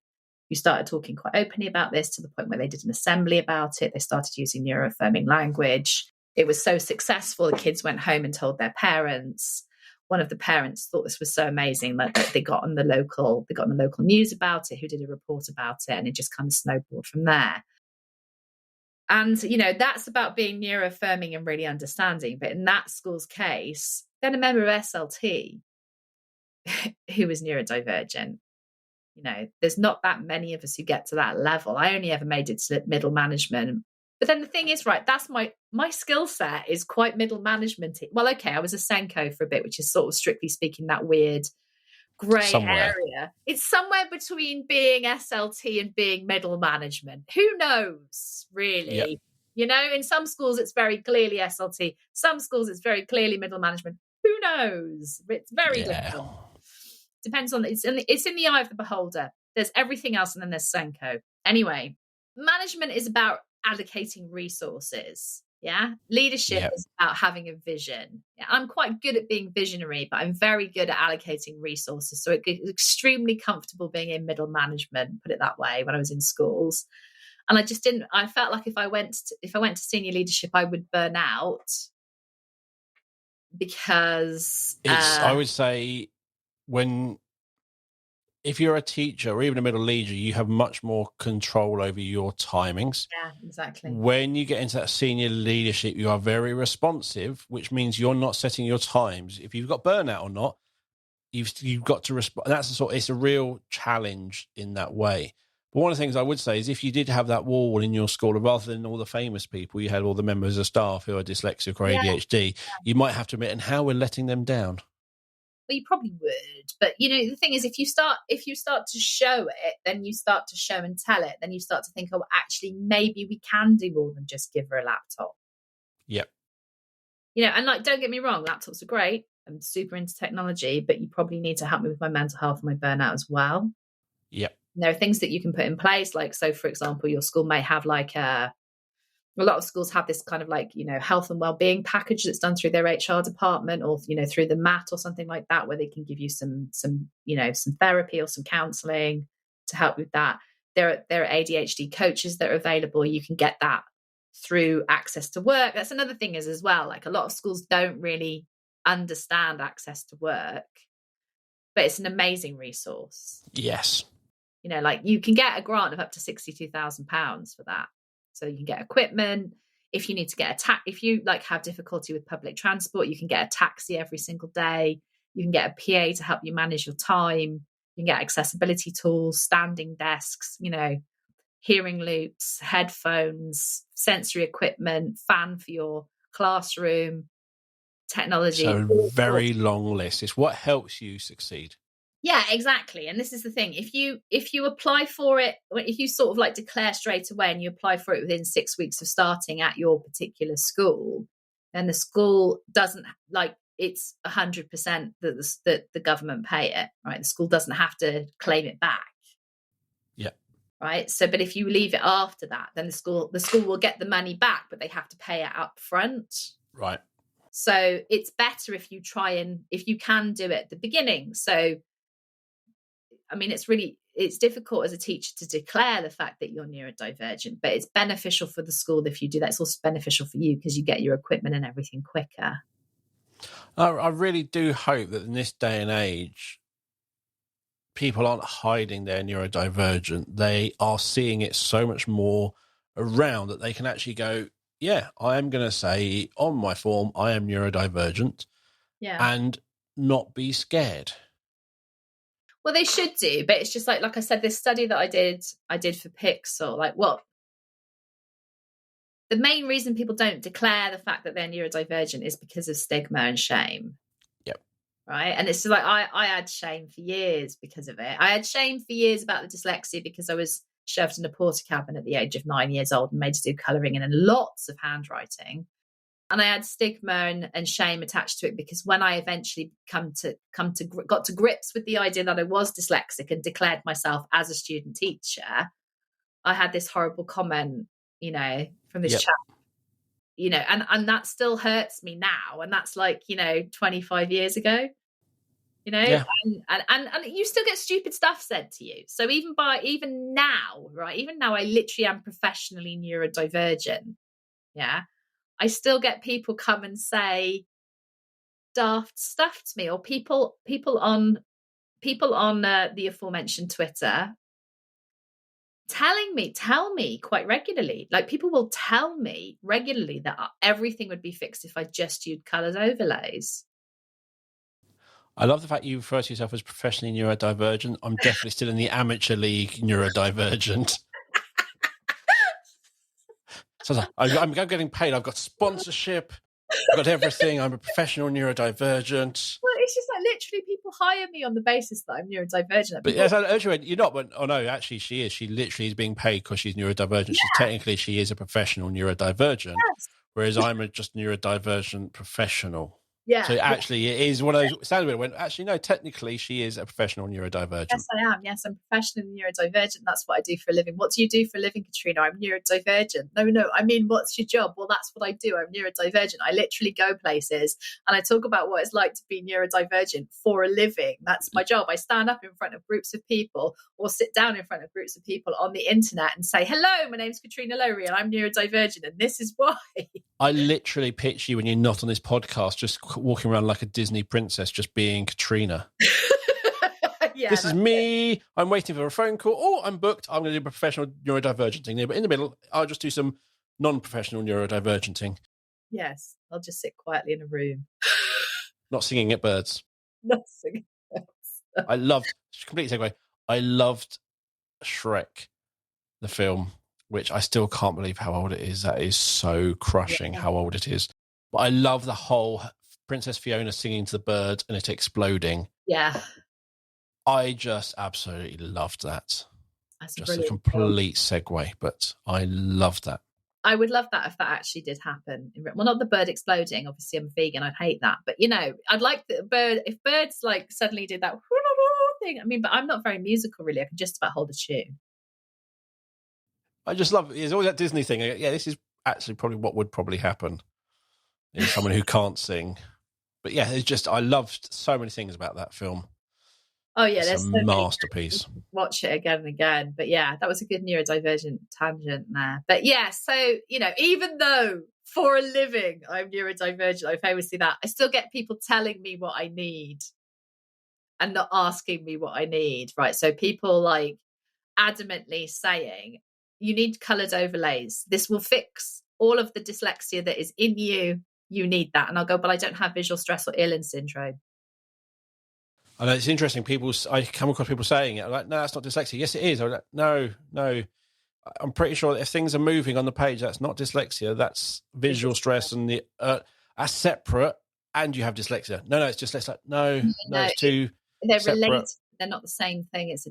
S2: who started talking quite openly about this to the point where they did an assembly about it. They started using neuroaffirming language. It was so successful, the kids went home and told their parents. One of the parents thought this was so amazing that they got on the local news about it, who did a report about it, and it just kind of snowballed from there. And, that's about being neuroaffirming and really understanding. But in that school's case, then a member of SLT who was neurodivergent, there's not that many of us who get to that level. I only ever made it to middle management. But then the thing is, right, that's my skill set is quite middle management. Well, okay, I was a Senko for a bit, which is sort of strictly speaking that weird grey area. It's somewhere between being SLT and being middle management. Who knows, really? Yep. In some schools it's very clearly SLT. Some schools it's very clearly middle management. Who knows? It's very different. Depends on it's in the eye of the beholder. There's everything else, and then there's Senko. Anyway, management is about allocating resources. Leadership is about having a vision. I'm quite good at being visionary, but I'm very good at allocating resources. So it's extremely comfortable being in middle management, put it that way, when I was in schools. And I felt like if I went to senior leadership, I would burn out, because
S1: I would say if you're a teacher or even a middle leader, you have much more control over your timings.
S2: Yeah, exactly.
S1: When you get into that senior leadership, you are very responsive, which means you're not setting your times. If you've got burnout or not, you've got to respond. That's it's a real challenge in that way. But one of the things I would say is if you did have that wall in your school, rather than all the famous people, you had all the members of staff who are dyslexic or ADHD, you might have to admit, and how we're letting them down.
S2: Well, you probably would, but the thing is, if you start to show it, then you start to show and tell it, then you start to think, oh, actually, maybe we can do more than just give her a laptop.
S1: Yep.
S2: And like, don't get me wrong, laptops are great. I'm super into technology, but you probably need to help me with my mental health and my burnout as well.
S1: Yep.
S2: There are things that you can put in place, like, so for example, your school may have like a lot of schools have this kind of like, health and wellbeing package that's done through their HR department, or, through the MAT or something like that, where they can give you some therapy or some counseling to help with that. There are ADHD coaches that are available. You can get that through Access to Work. That's another thing is as well, like a lot of schools don't really understand Access to Work, but it's an amazing resource.
S1: Yes.
S2: Like you can get a grant of up to £62,000 for that. So you can get equipment. If you need to get if you like have difficulty with public transport, you can get a taxi every single day. You can get a PA to help you manage your time. You can get accessibility tools, standing desks, hearing loops, headphones, sensory equipment, fan for your classroom, technology.
S1: So very long list. It's what helps you succeed.
S2: Yeah, exactly. And this is the thing. If you apply for it, if you sort of like declare straight away and you apply for it within 6 weeks of starting at your particular school, then the school doesn't it's 100% that the government pay it, right? The school doesn't have to claim it back.
S1: Yeah.
S2: Right. So, but if you leave it after that, then the school will get the money back, but they have to pay it up front.
S1: Right.
S2: So it's better if you can do it at the beginning. So, I mean, it's difficult as a teacher to declare the fact that you're neurodivergent, but it's beneficial for the school if you do that. It's also beneficial for you because you get your equipment and everything quicker.
S1: I really do hope that in this day and age, people aren't hiding their neurodivergent. They are seeing it so much more around that they can actually go, yeah, I am going to say on my form, I am neurodivergent.
S2: Yeah.
S1: And not be scared.
S2: Well, they should do, but it's just like I said, this study that I did for Pixel, the main reason people don't declare the fact that they're neurodivergent is because of stigma and shame.
S1: Yep.
S2: Right. And it's like, I had shame for years because of it. I had shame for years about the dyslexia because I was shoved in a porta cabin at the age of 9 years old and made to do colouring and lots of handwriting. And I had stigma and shame attached to it because when I eventually got to grips with the idea that I was dyslexic and declared myself as a student teacher, I had this horrible comment, from this chap, and that still hurts me now. And that's 25 years ago,
S1: Yeah.
S2: and you still get stupid stuff said to you. So even now, I literally am professionally neurodivergent. Yeah. I still get people come and say daft stuff to me, or people on the aforementioned Twitter tell me quite regularly. Like people will tell me regularly that everything would be fixed if I just used colours overlays.
S1: I love the fact you refer to yourself as professionally neurodivergent. I'm definitely still in the amateur league neurodivergent. So I'm getting paid. I've got sponsorship. I've got everything. I'm a professional neurodivergent.
S2: Well, it's just literally people hire me on the basis that I'm neurodivergent.
S1: But yes, actually, you're not. But oh no, actually, she is. She literally is being paid because she's neurodivergent. Yeah. She is a professional neurodivergent, yes. Whereas I'm just neurodivergent professional. Yeah. So actually, it is one of those. It sounds weird. Actually, no. Technically, she is a professional neurodivergent.
S2: Yes, I am. Yes, I'm professionally neurodivergent. That's what I do for a living. What do you do for a living, Catrina? I'm neurodivergent. No. I mean, what's your job? Well, that's what I do. I'm neurodivergent. I literally go places and I talk about what it's like to be neurodivergent for a living. That's my job. I stand up in front of groups of people or sit down in front of groups of people on the internet and say, "Hello, my name's Catrina Lowri and I'm neurodivergent, and this is why."
S1: I literally pitch you when you're not on this podcast, just walking around like a Disney princess, just being Catrina. Yeah, this is me. It. I'm waiting for a phone call. Oh, I'm booked. I'm going to do a professional neurodivergenting there. But in the middle, I'll just do some non-professional neurodivergenting.
S2: Yes, I'll just sit quietly in a room.
S1: Not singing at birds.
S2: Not singing at birds.
S1: I loved Shrek, the film, which I still can't believe how old it is. That is so crushing how old it is. But I love the whole Princess Fiona singing to the bird and it exploding.
S2: Yeah.
S1: I just absolutely loved that.
S2: That's
S1: Just a
S2: brilliant film.
S1: complete segue, but I loved that.
S2: I would love that if that actually did happen. Well, not the bird exploding. Obviously, I'm a vegan. I'd hate that. But, I'd like the bird, if birds like suddenly did that thing. I mean, but I'm not very musical, really. I can just about hold a tune.
S1: I just love it. There's always that Disney thing. Yeah, this is actually probably what would probably happen in someone who can't sing. But yeah, it's just, I loved so many things about that film.
S2: Oh, yeah.
S1: It's
S2: There's
S1: a
S2: so
S1: masterpiece.
S2: Watch it again and again. But yeah, that was a good neurodivergent tangent there. But yeah, so, even though for a living I'm neurodivergent, I famously that, I still get people telling me what I need and not asking me what I need, right? So people like adamantly saying, you need coloured overlays. This will fix all of the dyslexia that is in you. You need that. And I'll go, but I don't have visual stress or Irlen syndrome.
S1: I know it's interesting. I come across people saying it. I'm like, no, that's not dyslexia. Yes, it is. I'm like, no. I'm pretty sure that if things are moving on the page, that's not dyslexia. That's visual stress, and the are separate. And you have dyslexia. No, it's just dyslexia. No, it's two.
S2: They're
S1: separate.
S2: Related. They're not the same thing. It's a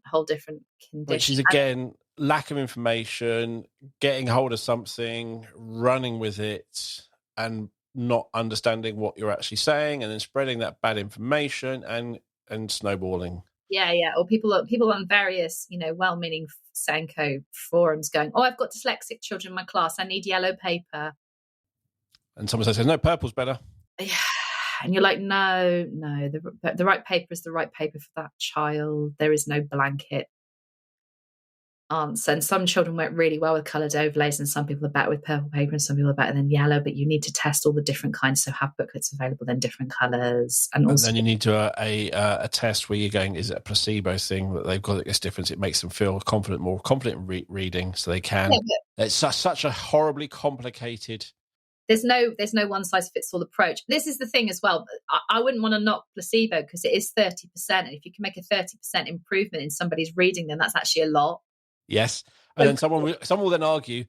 S2: whole different condition.
S1: Which is again lack of information, getting hold of something, running with it, and not understanding what you're actually saying, and then spreading that bad information and snowballing.
S2: Yeah. Or people on various, well-meaning Senko forums going, "Oh, I've got dyslexic children in my class. I need yellow paper."
S1: And someone says, "No, purple's better."
S2: Yeah. And you're like, no, the right paper is the right paper for that child. There is no blanket answer. And some children work really well with coloured overlays, and some people are better with purple paper, and some people are better than yellow. But you need to test all the different kinds, so have booklets available in different colours. And also,
S1: then you need to a test where you're going, is it a placebo thing that they've got this difference? It makes them feel more confident in reading, so they can. Yeah, it's such a horribly complicated.
S2: There's no one size fits all approach. This is the thing as well. I wouldn't want to knock placebo because it is 30%. And if you can make a 30% improvement in somebody's reading, then that's actually a lot.
S1: Yes. And then someone will then argue,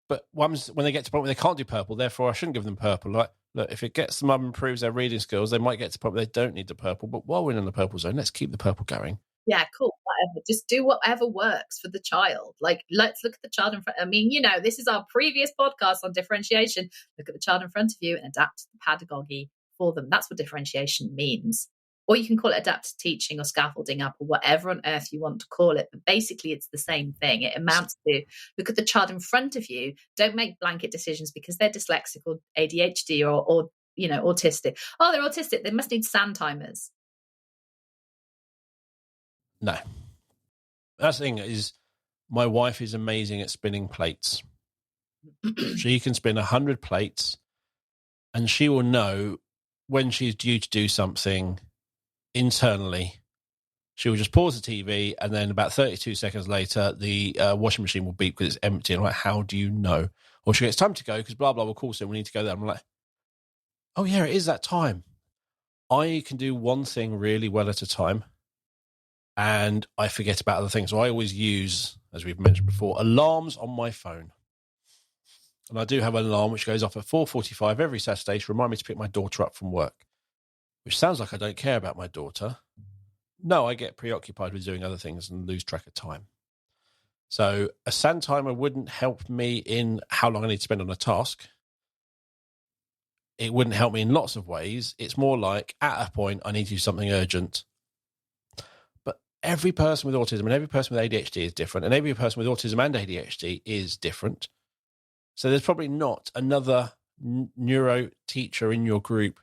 S1: but when they get to the point where they can't do purple, therefore I shouldn't give them purple. Like, look, if it gets them up and improves their reading skills, they might get to the point where they don't need the purple. But while we're in the purple zone, let's keep the purple going.
S2: Yeah, cool. Whatever. Just do whatever works for the child. Like, let's look at the child in front. I mean, this is our previous podcast on differentiation. Look at the child in front of you and adapt the pedagogy for them. That's what differentiation means. Or you can call it adaptive teaching or scaffolding up or whatever on earth you want to call it. But basically, it's the same thing. It amounts to look at the child in front of you. Don't make blanket decisions because they're dyslexic or ADHD or autistic. Oh, they're autistic. They must need sand timers.
S1: No. That's the thing is, my wife is amazing at spinning plates. She can spin 100 plates, and she will know when she's due to do something internally. She will just pause the TV, and then about 32 seconds later, the washing machine will beep because it's empty. And I'm like, how do you know? Or she goes, it's time to go because blah, blah, we'll call soon. We need to go there. I'm like, oh, yeah, it is that time. I can do one thing really well at a time, and I forget about other things. So I always use, as we've mentioned before, alarms on my phone. And I do have an alarm which goes off at 4:45 every Saturday to remind me to pick my daughter up from work, which sounds like I don't care about my daughter. No, I get preoccupied with doing other things and lose track of time. So a sand timer wouldn't help me in how long I need to spend on a task. It wouldn't help me in lots of ways. It's more like at a point I need to do something urgent. But every person with autism and every person with ADHD is different, and every person with autism and ADHD is different. So there's probably not another neuro teacher in your group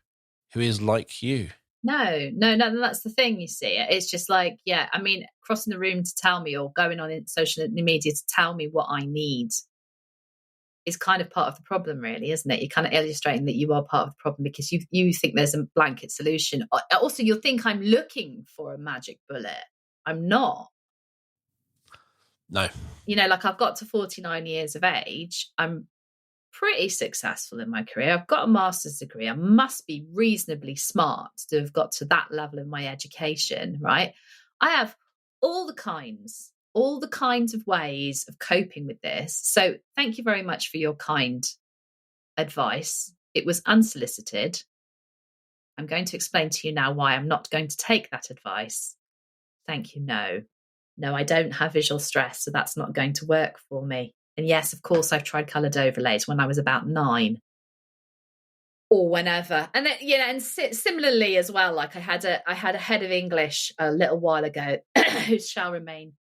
S1: who is like you.
S2: No, that's the thing, you see. It's just like, yeah, I mean, crossing the room to tell me or going on in social media to tell me what I need is kind of part of the problem, really, isn't it? You're kind of illustrating that you are part of the problem because you think there's a blanket solution. Also, you'll think I'm looking for a magic bullet. I'm not.
S1: No.
S2: Like I've got to 49 years of age. I'm pretty successful in my career. I've got a master's degree. I must be reasonably smart to have got to that level of my education, right? I have all the kinds of ways of coping with this. So thank you very much for your kind advice. It was unsolicited. I'm going to explain to you now why I'm not going to take that advice. Thank you, no. No, I don't have visual stress, so that's not going to work for me. And yes, of course, I've tried coloured overlays when I was about 9 or whenever. And then, and similarly as well, like I had a head of English a little while ago who shall remain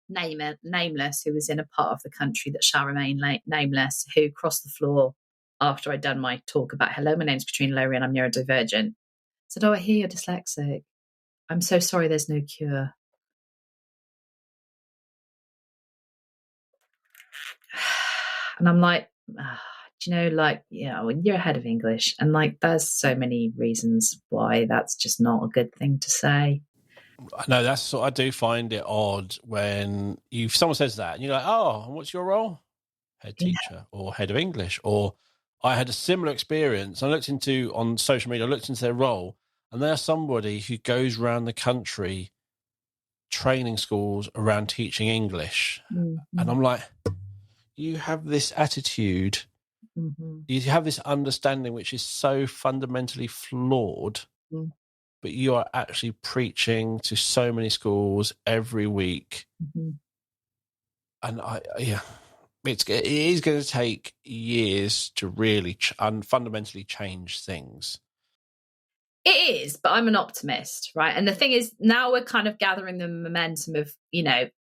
S2: nameless, who was in a part of the country that shall remain nameless, who crossed the floor after I'd done my talk about, hello, my name's Catrina Lowri and I'm neurodivergent. Said, oh, I hear you're dyslexic. I'm so sorry, there's no cure. And I'm like, do you know, like, when you're ahead of English, and like, there's so many reasons why that's just not a good thing to say.
S1: No, I do find it odd when someone says that and you're like, oh, what's your role? Head teacher or head of English. Or I had a similar experience. I looked on social media, I looked into their role, and they're somebody who goes around the country training schools around teaching English. Mm-hmm. And I'm like, you have this attitude, you have this understanding which is so fundamentally flawed, but you are actually preaching to so many schools every week. And it is going to take years to really fundamentally change things.
S2: It is, but I'm an optimist, right? And the thing is, now we're kind of gathering the momentum of,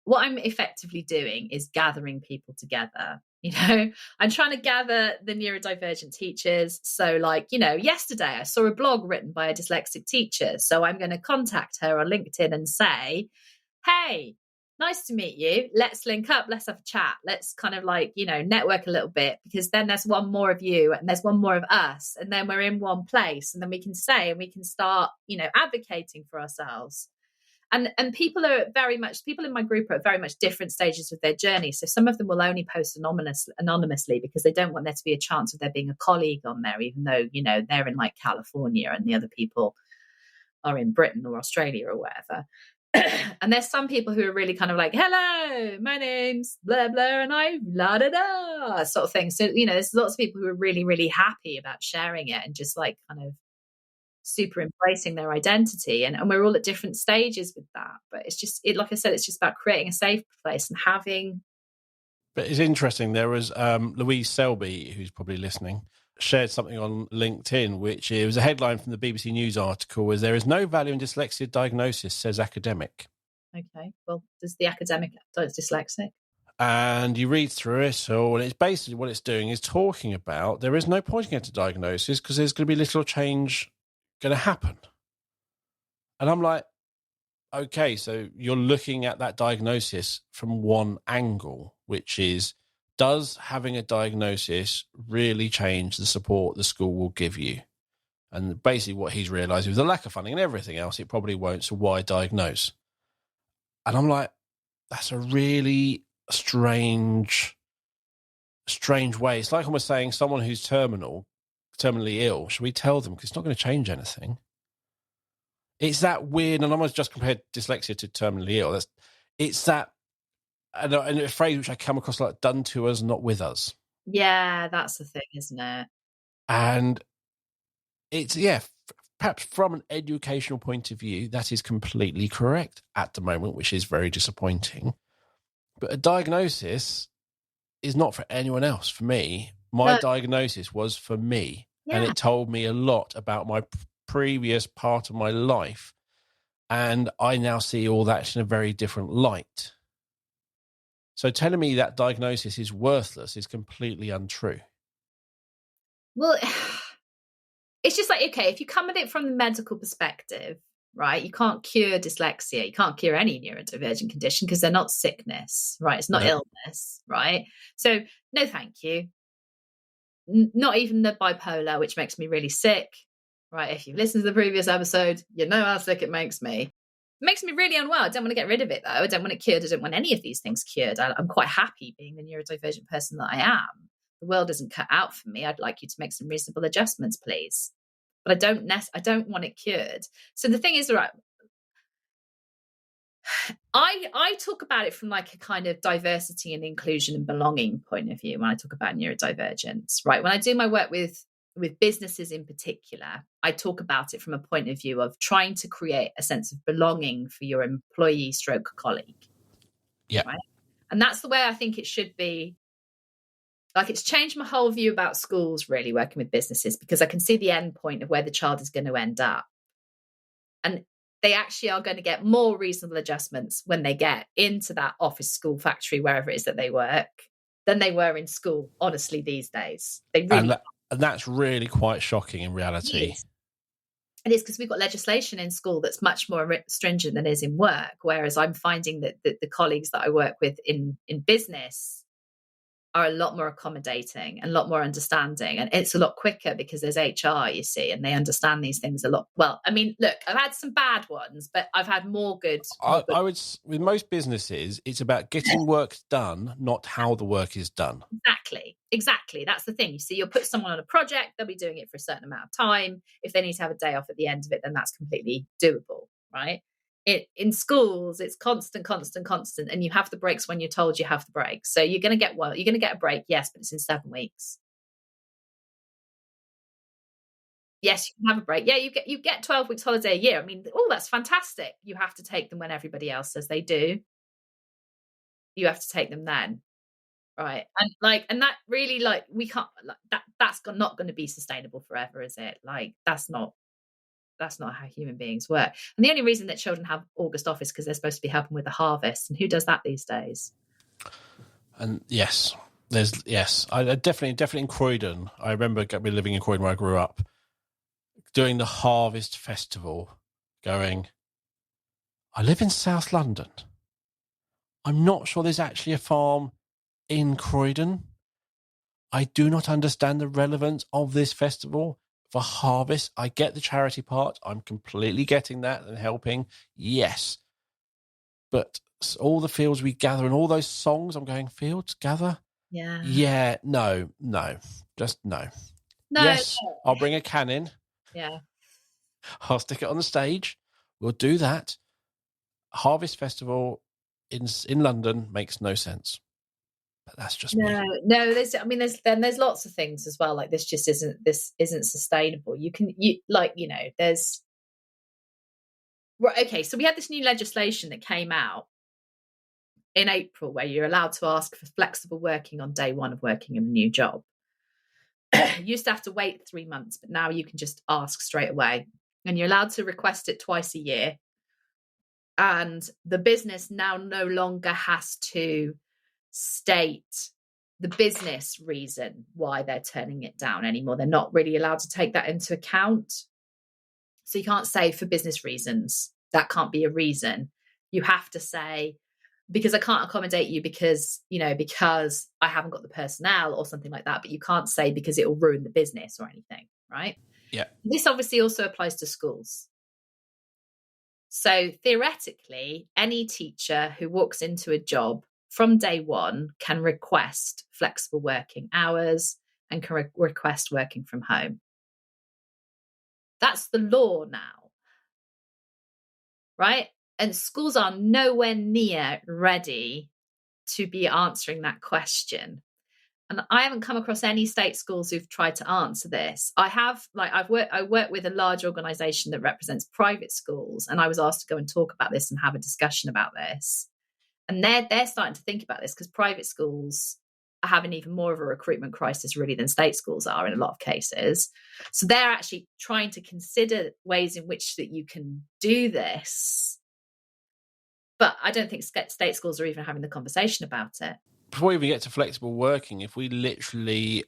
S2: what I'm effectively doing is gathering people together. I'm trying to gather the neurodivergent teachers. So yesterday I saw a blog written by a dyslexic teacher. So I'm going to contact her on LinkedIn and say, hey, nice to meet you. Let's link up. Let's have a chat. Let's kind of network a little bit, because then there's one more of you and there's one more of us. And then we're in one place, and then we can start, advocating for ourselves. And people in my group are at very much different stages of their journey. So some of them will only post anonymously because they don't want there to be a chance of there being a colleague on there, even though, they're in California and the other people are in Britain or Australia or wherever. And there's some people who are really kind of like, hello, my name's blah, blah, and I la da da sort of thing. So, there's lots of people who are really, really happy about sharing it and just kind of super embracing their identity. And we're all at different stages with that. But it's just, like I said, it's just about creating a safe place and having.
S1: But it's interesting. There was Louise Selby, who's probably listening, shared something on LinkedIn, which it was a headline from the BBC News article, was there is no value in dyslexia diagnosis, says academic.
S2: Okay, well, does the academic dyslexic?
S1: And you read through it all, and it's basically what it's doing is talking about there is no pointing at a diagnosis because there's going to be little change going to happen. And I'm like, okay, so you're looking at that diagnosis from one angle, which is, does having a diagnosis really change the support the school will give you? And basically what he's realised, with the lack of funding and everything else, it probably won't, so why diagnose? And I'm like, that's a really strange way. It's like almost saying someone who's terminally ill, should we tell them? Because it's not going to change anything. It's that weird, and I almost just compared dyslexia to terminally ill. It's that, and a phrase which I come across like done to us, not with us.
S2: Yeah, that's the thing, isn't it?
S1: And it's, perhaps from an educational point of view, that is completely correct at the moment, which is very disappointing. But a diagnosis is not for anyone else. For me, my diagnosis was for me. Yeah. And it told me a lot about my previous part of my life. And I now see all that in a very different light. So telling me that diagnosis is worthless is completely untrue.
S2: Well, it's just like, okay, if you come at it from the medical perspective, right, you can't cure dyslexia. You can't cure any neurodivergent condition because they're not sickness, right? It's not illness, right? So no, thank you. Not even the bipolar, which makes me really sick, right? If you've listened to the previous episode, you know how sick it makes me. It makes me really unwell. I don't want to get rid of it, though. I don't want it cured. I don't want any of these things cured. I'm quite happy being the neurodivergent person that I am. The world isn't cut out for me. I'd like you to make some reasonable adjustments, please. But I don't want it cured. So the thing is, right, I talk about it from like a kind of diversity and inclusion and belonging point of view when I talk about neurodivergence, right? When I do my work with with businesses in particular, I talk about it from a point of view of trying to create a sense of belonging for your employee stroke colleague.
S1: Yeah.
S2: Right. And that's the way I think it should be. Like, it's changed my whole view about schools, really, working with businesses, because I can see the end point of where the child is going to end up. And they actually are going to get more reasonable adjustments when they get into that office, school, factory, wherever it is that they work, than they were in school, honestly, these days. They really
S1: and that's really quite shocking in reality.
S2: It is, because we've got legislation in school that's much more stringent than is in work, whereas I'm finding that the colleagues that I work with in business are a lot more accommodating and a lot more understanding, and it's a lot quicker because there's HR, you see, and they understand these things a lot. Well, I mean, look, I've had some bad ones, but I've had more good.
S1: I would, with most businesses, it's about getting work done, not how the work is done.
S2: Exactly. That's the thing. You see, you'll put someone on a project, they'll be doing it for a certain amount of time. If they need to have a day off at the end of it, then that's completely doable, right? In schools, it's constant, and you have the breaks when you're told you have the breaks. So you're going to get a break, yes, but it's in 7 weeks. Yes, you can have a break. Yeah, you get 12 weeks holiday a year. I mean, that's fantastic. You have to take them when everybody else says they do. You have to take them then. Right. And that really, like, we can't, like, that's not going to be sustainable forever, is it? Like, that's not how human beings work. And the only reason that children have August off is because they're supposed to be helping with the harvest. And who does that these days?
S1: And yes, I definitely in Croydon. I remember living in Croydon where I grew up, doing the harvest festival, going, I live in South London. I'm not sure there's actually a farm in Croydon. I do not understand the relevance of this festival for harvest. I get the charity part. I'm completely getting that and helping. Yes. But all the fields we gather and all those songs, I'm going, fields gather?
S2: Yeah.
S1: Yeah. No. Just no. Yes. No. I'll bring a can in.
S2: Yeah.
S1: I'll stick it on the stage. We'll do that. Harvest festival in London makes no sense. But that's just me.
S2: No. There's lots of things as well. Like, this isn't sustainable. There's right. Okay, so we had this new legislation that came out in April where you're allowed to ask for flexible working on day one of working in a new job. You used to have to wait 3 months, but now you can just ask straight away, and you're allowed to request it twice a year. And the business now no longer has to state the business reason why they're turning it down anymore. They're not really allowed to take that into account. So you can't say for business reasons. That can't be a reason. You have to say, because I can't accommodate you because I haven't got the personnel or something like that. But you can't say because it will ruin the business or anything, right?
S1: Yeah.
S2: This obviously also applies to schools. So theoretically, any teacher who walks into a job from day one can request flexible working hours and can request working from home. That's the law now, right? And schools are nowhere near ready to be answering that question. And I haven't come across any state schools who've tried to answer this. I work with a large organisation that represents private schools, and I was asked to go and talk about this and have a discussion about this. And they're starting to think about this because private schools are having even more of a recruitment crisis really than state schools are in a lot of cases. So they're actually trying to consider ways in which that you can do this. But I don't think state schools are even having the conversation about it.
S1: Before we even get to flexible working, if we literally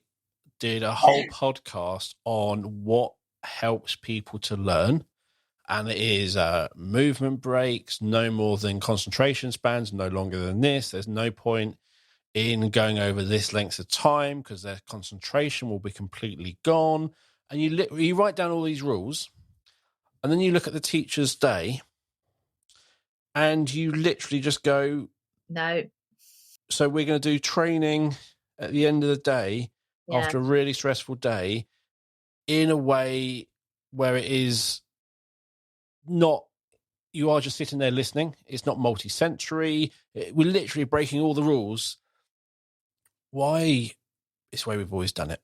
S1: did a whole podcast on what helps people to learn, and it is movement breaks, no more than concentration spans, no longer than this. There's no point in going over this length of time because their concentration will be completely gone. And you write down all these rules, and then you look at the teacher's day, and you literally just go,
S2: no.
S1: So we're going to do training at the end of the day after a really stressful day in a way where it is not, you are just sitting there listening. It's not multi-sensory. We're literally breaking all the rules. Why? It's the way we've always done it.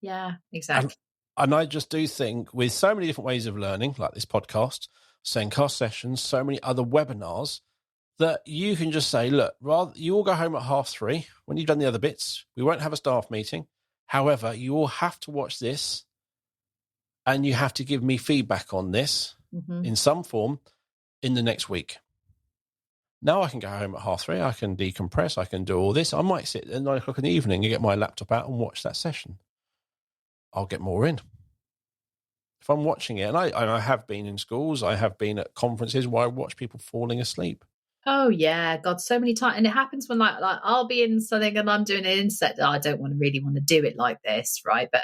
S2: Yeah, exactly.
S1: And I just do think with so many different ways of learning, like this podcast, Zencast sessions, so many other webinars, that you can just say, look, rather you all go home at 3:30 when you've done the other bits. We won't have a staff meeting. However, you all have to watch this and you have to give me feedback on this in some form in the next week. Now I can go home at 3:30. I can decompress. I can do all this. I might sit at 9:00 in the evening and get my laptop out and watch that session. I'll get more in. If I'm watching it, and I have been in schools, I have been at conferences where I watch people falling asleep.
S2: Oh yeah, God, so many times. And it happens when like I'll be in something and I'm doing an inset. I don't really want to do it like this, right? But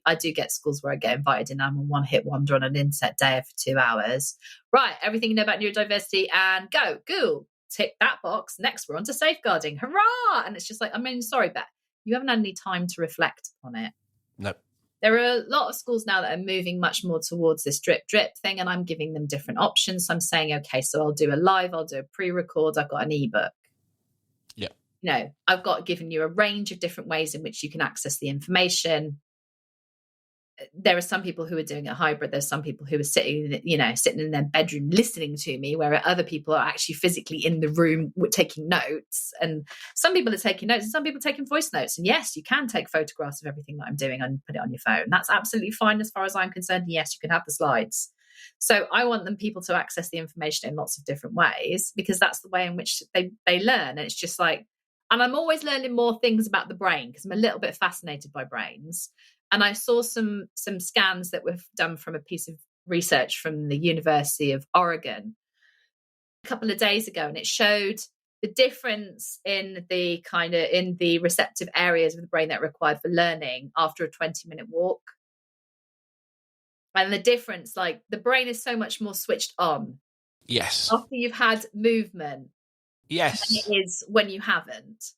S2: I do get schools where I get invited and I'm a one-hit wonder on an inset day for 2 hours. Right, everything you know about neurodiversity and go, Google, tick that box. Next, we're on to safeguarding. Hurrah! And it's just like, I mean, sorry, but you haven't had any time to reflect on it.
S1: No.
S2: There are a lot of schools now that are moving much more towards this drip thing, and I'm giving them different options. So I'm saying, okay, so I'll do a live, I'll do a pre-record, I've got an ebook.
S1: Yeah.
S2: You know, I've given you a range of different ways in which you can access the information. There are some people who are doing it hybrid. There's some people who are sitting in their bedroom listening to me, where other people are actually physically in the room taking notes. And some people are taking notes and some people are taking voice notes. And yes, you can take photographs of everything that I'm doing and put it on your phone. That's absolutely fine as far as I'm concerned. And yes, you can have the slides. So I want people to access the information in lots of different ways, because that's the way in which they learn. And it's just like, and I'm always learning more things about the brain because I'm a little bit fascinated by brains. And I saw some scans that were done from a piece of research from the University of Oregon a couple of days ago, and it showed the difference in the receptive areas of the brain that are required for learning after a 20-minute walk. And the difference, like the brain is so much more switched on.
S1: Yes.
S2: After you've had movement.
S1: Yes.
S2: Than it is when you haven't.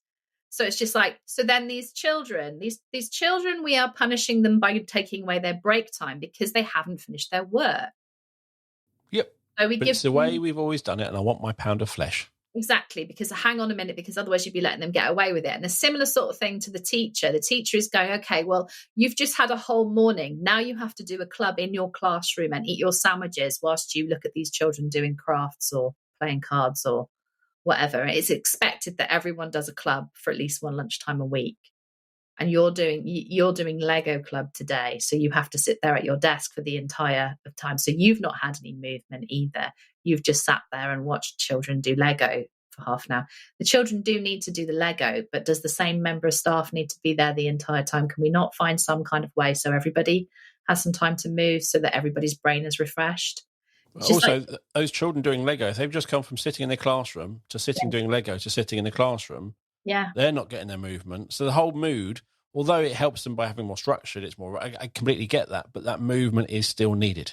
S2: So it's just like, so then these children, we are punishing them by taking away their break time because they haven't finished their work.
S1: Yep.
S2: So
S1: it's the way we've always done it, and I want my pound of flesh.
S2: Exactly, because hang on a minute, because otherwise you'd be letting them get away with it. And a similar sort of thing to the teacher. The teacher is going, okay, well, you've just had a whole morning. Now you have to do a club in your classroom and eat your sandwiches whilst you look at these children doing crafts or playing cards or whatever. It's expected that everyone does a club for at least one lunchtime a week. And you're doing Lego club today. So you have to sit there at your desk for the entire time. So you've not had any movement either. You've just sat there and watched children do Lego for half an hour. The children do need to do the Lego, but does the same member of staff need to be there the entire time? Can we not find some kind of way so everybody has some time to move so that everybody's brain is refreshed?
S1: Also, those children doing Lego, if they've just come from sitting in their classroom to sitting doing Lego to sitting in the classroom, they're not getting their movement. So the whole mood, although it helps them by having more structured, it's more. I completely get that, but that movement is still needed.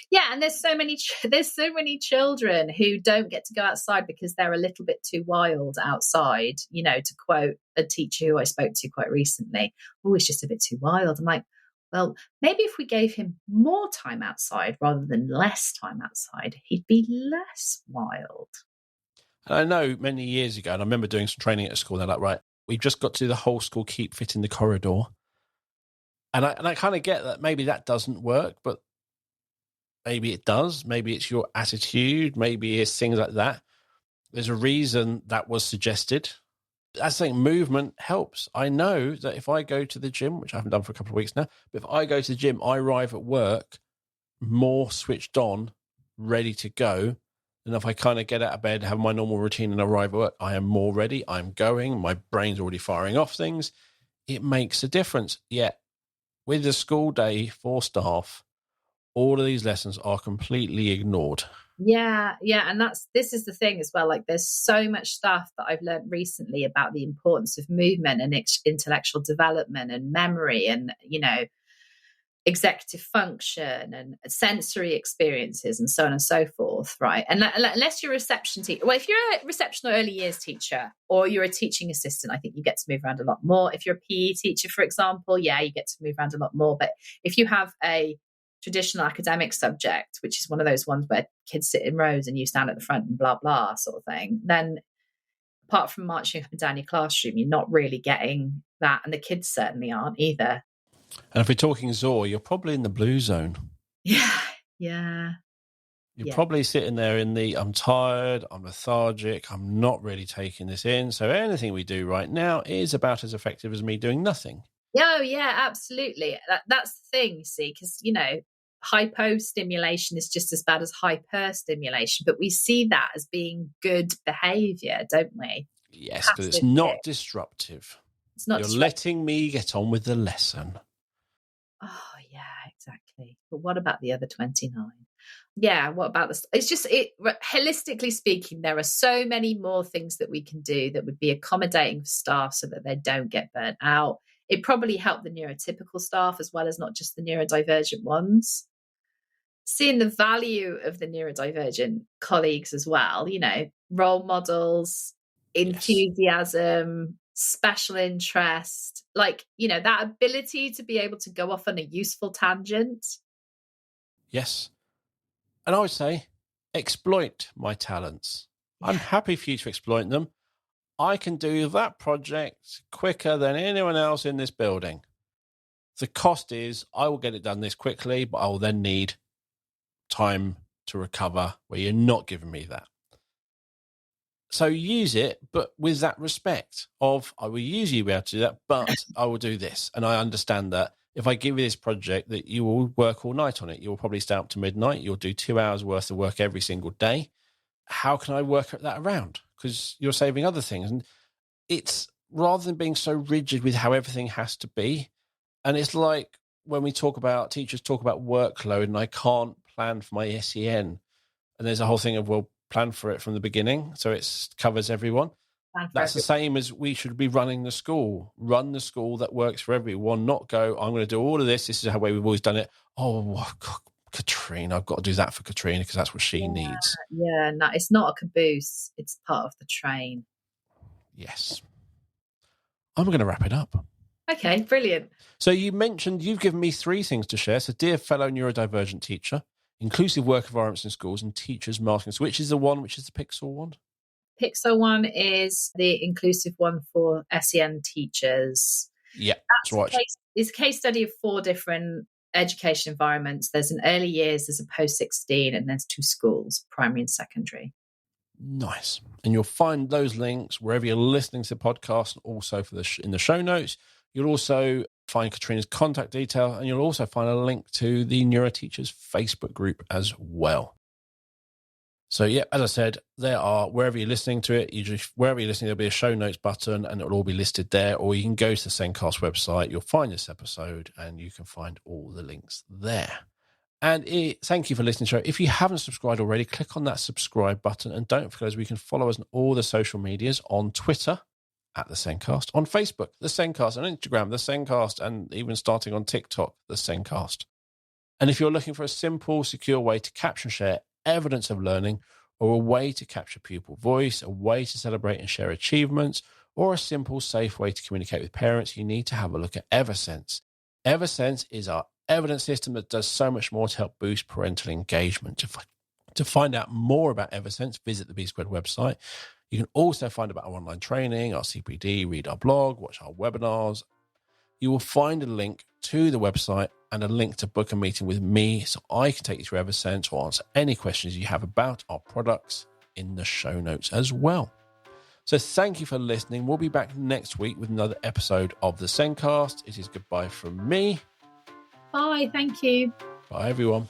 S2: Yeah, and there's so many children who don't get to go outside because they're a little bit too wild outside. You know, to quote a teacher who I spoke to quite recently, "Oh, he's just a bit too wild." I'm like, well, maybe if we gave him more time outside rather than less time outside, he'd be less wild.
S1: And I know many years ago, and I remember doing some training at a school, they're like, right, we've just got to do the whole school keep fit in the corridor. And I kind of get that maybe that doesn't work, but maybe it does. Maybe it's your attitude. Maybe it's things like that. There's a reason that was suggested. I think movement helps. I know that if I go to the gym, which I haven't done for a couple of weeks now, but if I go to the gym, I arrive at work more switched on, ready to go. And if I kind of get out of bed, have my normal routine and arrive at work, I am more ready. I'm going. My brain's already firing off things. It makes a difference. Yet with the school day for staff, all of these lessons are completely ignored.
S2: Yeah. And this is the thing as well. Like there's so much stuff that I've learned recently about the importance of movement and intellectual development and memory and, you know, executive function and sensory experiences and so on and so forth, right? And unless you're a reception teacher, well, if you're a reception or early years teacher or you're a teaching assistant, I think you get to move around a lot more. If you're a PE teacher, for example, yeah, you get to move around a lot more. But if you have a traditional academic subject, which is one of those ones where kids sit in rows and you stand at the front and blah, blah sort of thing, then apart from marching up and down your classroom, you're not really getting that. And the kids certainly aren't either.
S1: And if we're talking Zor, you're probably in the blue zone.
S2: Yeah.
S1: You're probably sitting there in the, I'm tired, I'm lethargic, I'm not really taking this in. So anything we do right now is about as effective as me doing nothing.
S2: Oh, yeah, absolutely. That's the thing, see, because, hypo-stimulation is just as bad as hyper-stimulation, but we see that as being good behaviour, don't we?
S1: Yes, because it's not disruptive.
S2: It's not.
S1: You're letting me get on with the lesson.
S2: Oh, yeah, exactly. But what about the other 29? Yeah, what about this? It's just, holistically speaking, there are so many more things that we can do that would be accommodating for staff so that they don't get burnt out. It probably helped the neurotypical staff as well as not just the neurodivergent ones. Seeing the value of the neurodivergent colleagues as well, role models, enthusiasm, special interest, that ability to be able to go off on a useful tangent.
S1: Yes. And I would say, exploit my talents. I'm happy for you to exploit them. I can do that project quicker than anyone else in this building. The cost is I will get it done this quickly, but I will then need time to recover where you're not giving me that. So use it, but with that respect of, I will use you to be able to do that, but I will do this. And I understand that if I give you this project that you will work all night on it, you'll probably stay up to midnight. You'll do 2 hours worth of work every single day. How can I work that around? Because you're saving other things. And it's rather than being so rigid with how everything has to be. And it's like when teachers talk about workload and I can't plan for my SEN. And there's a whole thing of, well, plan for it from the beginning so it covers everyone. That's the same as we should be running the school. Run the school that works for everyone, not go, I'm going to do all of this. This is how we've always done it. Oh, God, Catrina, I've got to do that for Catrina because that's what she needs.
S2: Yeah, no, it's not a caboose. It's part of the train.
S1: Yes. I'm going to wrap it up.
S2: Okay, brilliant.
S1: So you mentioned you've given me 3 things to share. So dear fellow neurodivergent teacher, inclusive work environments in schools and teachers masking. So which is the Pixel one?
S2: Pixel one is the inclusive one for SEN teachers.
S1: Yeah, that's right.
S2: It's a case study of 4 different education environments. There's an early years, there's a post-16, and there's 2 schools, primary and secondary.
S1: Nice. And you'll find those links wherever you're listening to the podcast, and also in the show notes. You'll also find Catrina's contact detail, and you'll also find a link to the Neuroteachers Facebook group as well. So, yeah, as I said, there are, wherever you're listening to it, wherever you're listening, there'll be a show notes button and it'll all be listed there. Or you can go to the Zencast website, you'll find this episode and you can find all the links there. And thank you for listening to it. If you haven't subscribed already, click on that subscribe button. And don't forget, we can follow us on all the social medias, on Twitter, at the Zencast, on Facebook, the Zencast, on Instagram, the Zencast, and even starting on TikTok, the Zencast. And if you're looking for a simple, secure way to capture and share evidence of learning, or a way to capture pupil voice, a way to celebrate and share achievements, or a simple, safe way to communicate with parents, you need to have a look at Eversense. Eversense is our evidence system that does so much more to help boost parental engagement. To find out more about Eversense, visit the B Squared website. You can also find about our online training, our CPD, read our blog, watch our webinars. You will find a link to the website and a link to book a meeting with me so I can take you through Eversense or answer any questions you have about our products in the show notes as well. So thank you for listening. We'll be back next week with another episode of the Zencast. It is goodbye from me.
S2: Bye, thank you.
S1: Bye, everyone.